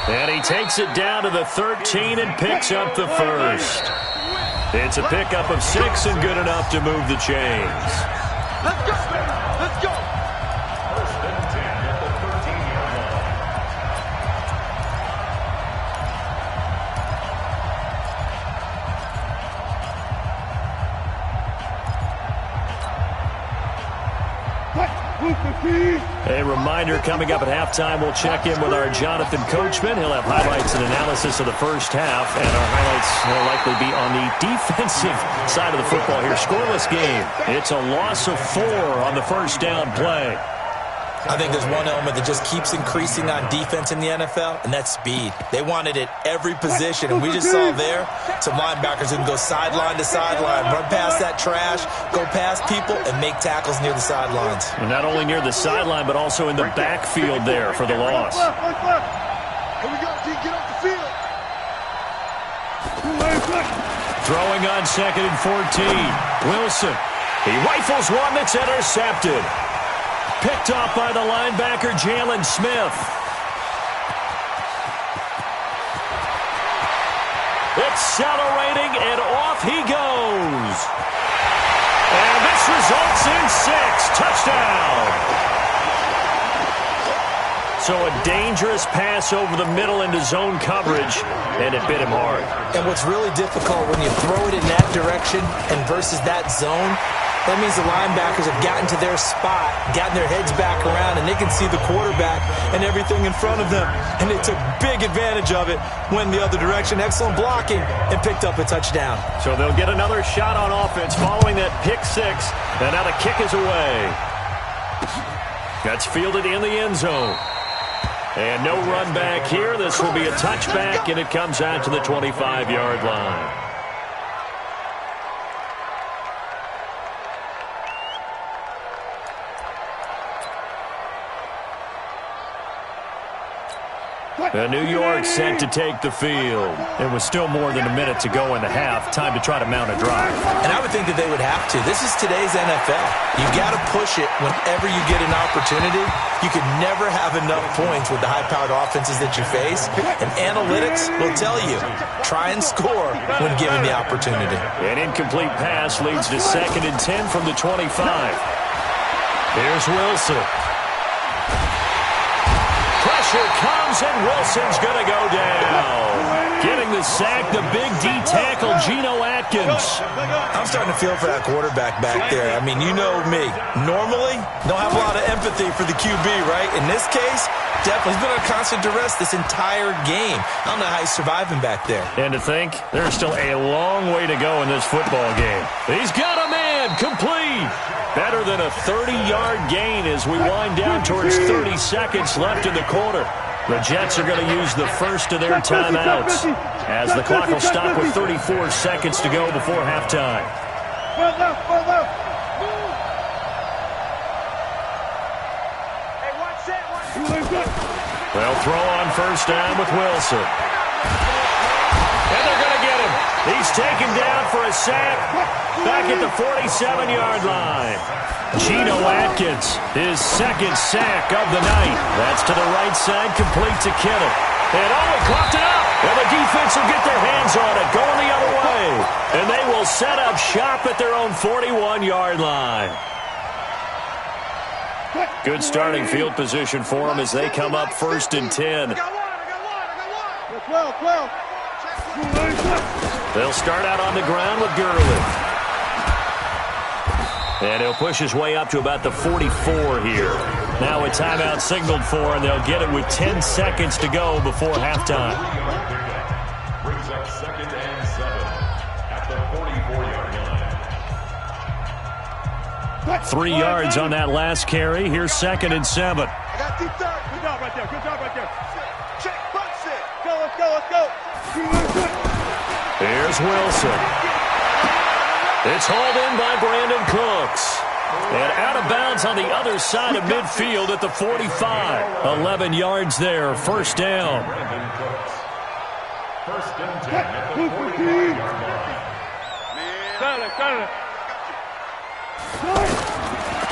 And he takes it down to the 13 and picks up the 1st. It's a pickup of 6 and good enough to move the chains. Let's go. A reminder, coming up at halftime, we'll check in with our Jonathan Coachman. He'll have highlights and analysis of the first half, and our highlights will likely be on the defensive side of the football here. Scoreless game. It's a loss of 4 on the first down play. I think there's one element that just keeps increasing on defense in the NFL, and that's speed. They want it at every position, and we just saw there some linebackers who can go sideline to sideline, run past that trash, go past people, and make tackles near the sidelines. And not only near the sideline, but also in the backfield there for the loss. Here we go, T. Get off the field. Throwing on 2nd and 14. Wilson. He rifles one that's intercepted. Picked off by the linebacker, Jalen Smith. Accelerating, and off he goes. And this results in 6. Touchdown. So a dangerous pass over the middle into zone coverage, and it bit him hard. And what's really difficult when you throw it in that direction and versus that zone, that means the linebackers have gotten to their spot, gotten their heads back around, and they can see the quarterback and everything in front of them. And they took big advantage of it, went the other direction, excellent blocking, and picked up a touchdown. So they'll get another shot on offense following that pick 6, and now the kick is away. That's fielded in the end zone. And no run back here. This will be a touchback, and it comes out to the 25-yard line. New York set to take the field. It was still more than a minute to go in the half. Time to try to mount a drive. And I would think that they would have to. This is today's NFL. You got to push it whenever you get an opportunity. You could never have enough points with the high-powered offenses that you face. And analytics will tell you, try and score when given the opportunity. An incomplete pass leads to 2nd and 10 from the 25. Here's Wilson. Pressure comes, and Wilson's going to go down. Getting the sack, the big D tackle, Geno Atkins. I'm starting to feel for that quarterback back there. I mean, you know me. Normally, don't have a lot of empathy for the QB, right? In this case, definitely. He's been under constant duress this entire game. I don't know how he's surviving back there. And to think, there's still a long way to go in this football game. He's got a man, complete. Better than a 30-yard gain as we wind down towards 30 seconds left in the quarter. The Jets are going to use the first of their timeouts as the clock will stop with 34 seconds to go before halftime. They'll throw on first down with Wilson. And they're going to get him. He's taken down for a sack back at the 47-yard line. Geno Atkins, his 2nd sack of the night. That's to the right side, complete to Kittle. And he caught it up. And the defense will get their hands on it, going the other way. And they will set up shop at their own 41-yard line. Good starting field position for them as they come up 1st and 10. They'll start out on the ground with Gurley. And he'll push his way up to about the 44 here. Now a timeout signaled for, and they'll get it with 10 seconds to go before halftime. Brings up 2nd and 7 at the 44-yard line. 3 yards on that last carry. Here's 2nd and 7. I got deep third. Good job right there. Good job right there. Check, box it. Let's go. Here's Wilson. It's hauled in by Brandon Cooks. And out of bounds on the other side of midfield at the 45. 11 yards there, first down. Brandon Cooks. 1st and 10 at the 45-yard line.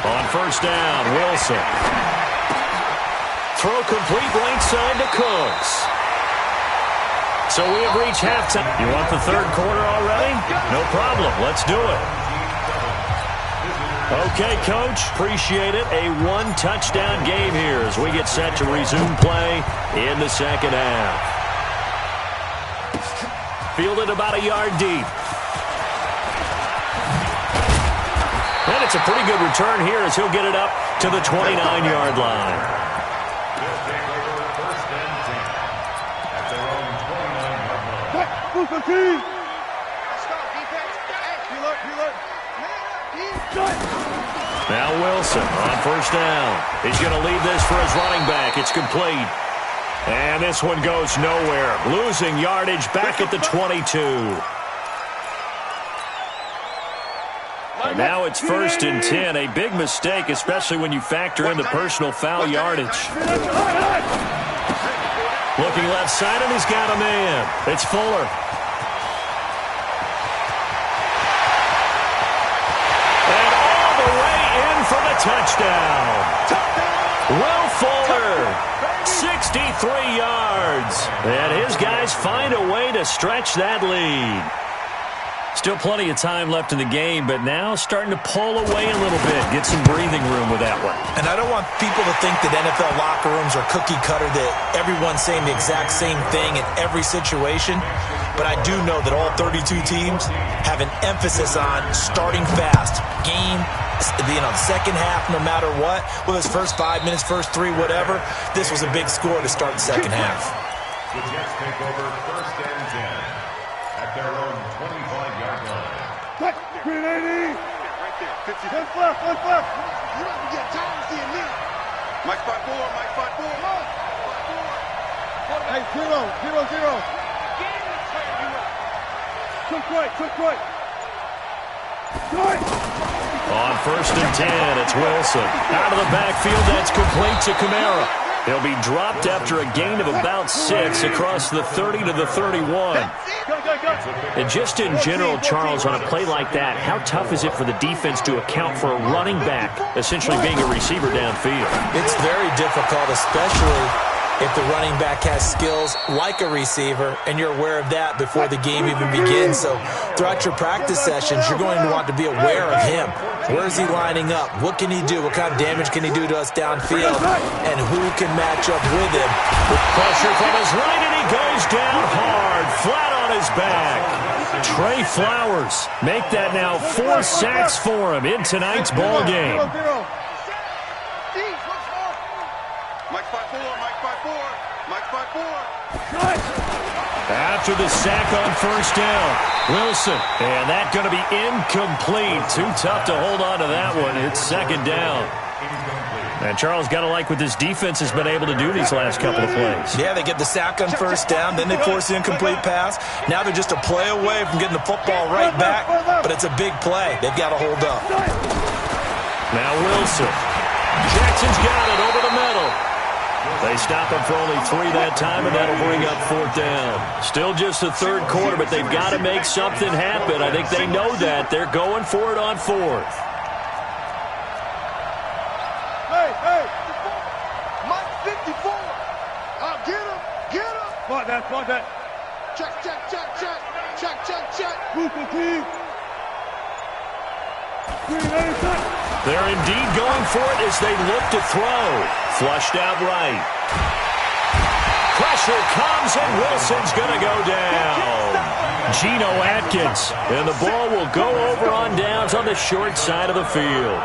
On first down, Wilson. Throw complete right side to Cooks. So we have reached halftime. You want the 3rd quarter already? No problem. Let's do it. Okay, Coach. Appreciate it. A 1-touchdown game here as we get set to resume play in the 2nd half. Fielded about a yard deep. And And it's a pretty good return here as he'll get it up to the 29-yard line. They'll take over first and 10 at their own 29-yard line. Let's go, defense. Hey, reload. Now Wilson on first down. He's going to leave this for his running back. It's complete. And this one goes nowhere. Losing yardage back at the 22. And now it's first and 10. A big mistake, especially when you factor in the personal foul yardage. Looking left side, and he's got a man. It's Fuller. And all the way in for the touchdown. Will Fuller, 63 yards. And his guys find a way to stretch that lead. Still plenty of time left in the game, but now starting to pull away a little bit. Get some breathing room with that one. And I don't want people to think that NFL locker rooms are cookie cutter, that everyone's saying the exact same thing in every situation. But I do know that all 32 teams have an emphasis on starting fast. Game, the second half, no matter what. Whether it's first 5 minutes, first 3, whatever. This was a big score to start the second half. The Jets take over first and 10 at their own 25-yard line. Green 80. Right there, 50. Left. You don't get time to see it now. Mike 5-4. Hey, 0. Quick. On first and 10, it's Wilson. Out of the backfield, that's complete to Kamara. He'll be dropped after a gain of about 6 across the 30 to the 31. And just in general, Charles, on a play like that, how tough is it for the defense to account for a running back essentially being a receiver downfield? It's very difficult, especially if the running back has skills like a receiver, and you're aware of that before the game even begins. So throughout your practice sessions, you're going to want to be aware of him. Where is he lining up? What can he do? What kind of damage can he do to us downfield? And who can match up with him? With pressure from his right, and he goes down hard, flat on his back. Trey Flowers make that now 4 sacks for him in tonight's ball game. After the sack on first down, Wilson. And that's going to be incomplete. Too tough to hold on to that one. It's second down. And Charles, got to like what this defense has been able to do these last couple of plays. Yeah, they get the sack on first down, then they force the incomplete pass. Now they're just a play away from getting the football right back, but it's a big play. They've got to hold up. Now Wilson. Jackson's got it over the middle. They stop him for only 3 that time, and that'll bring up fourth down. Still just the third quarter, but they've got to make something happen. I think they know that. They're going for it on fourth. Hey. Mike 54. Get him. Spot that. Check. Move the team. Green 80. They're indeed going for it as they look to throw. Flushed out right. Pressure comes, and Wilson's going to go down. Geno Atkins. And the ball will go over on downs on the short side of the field.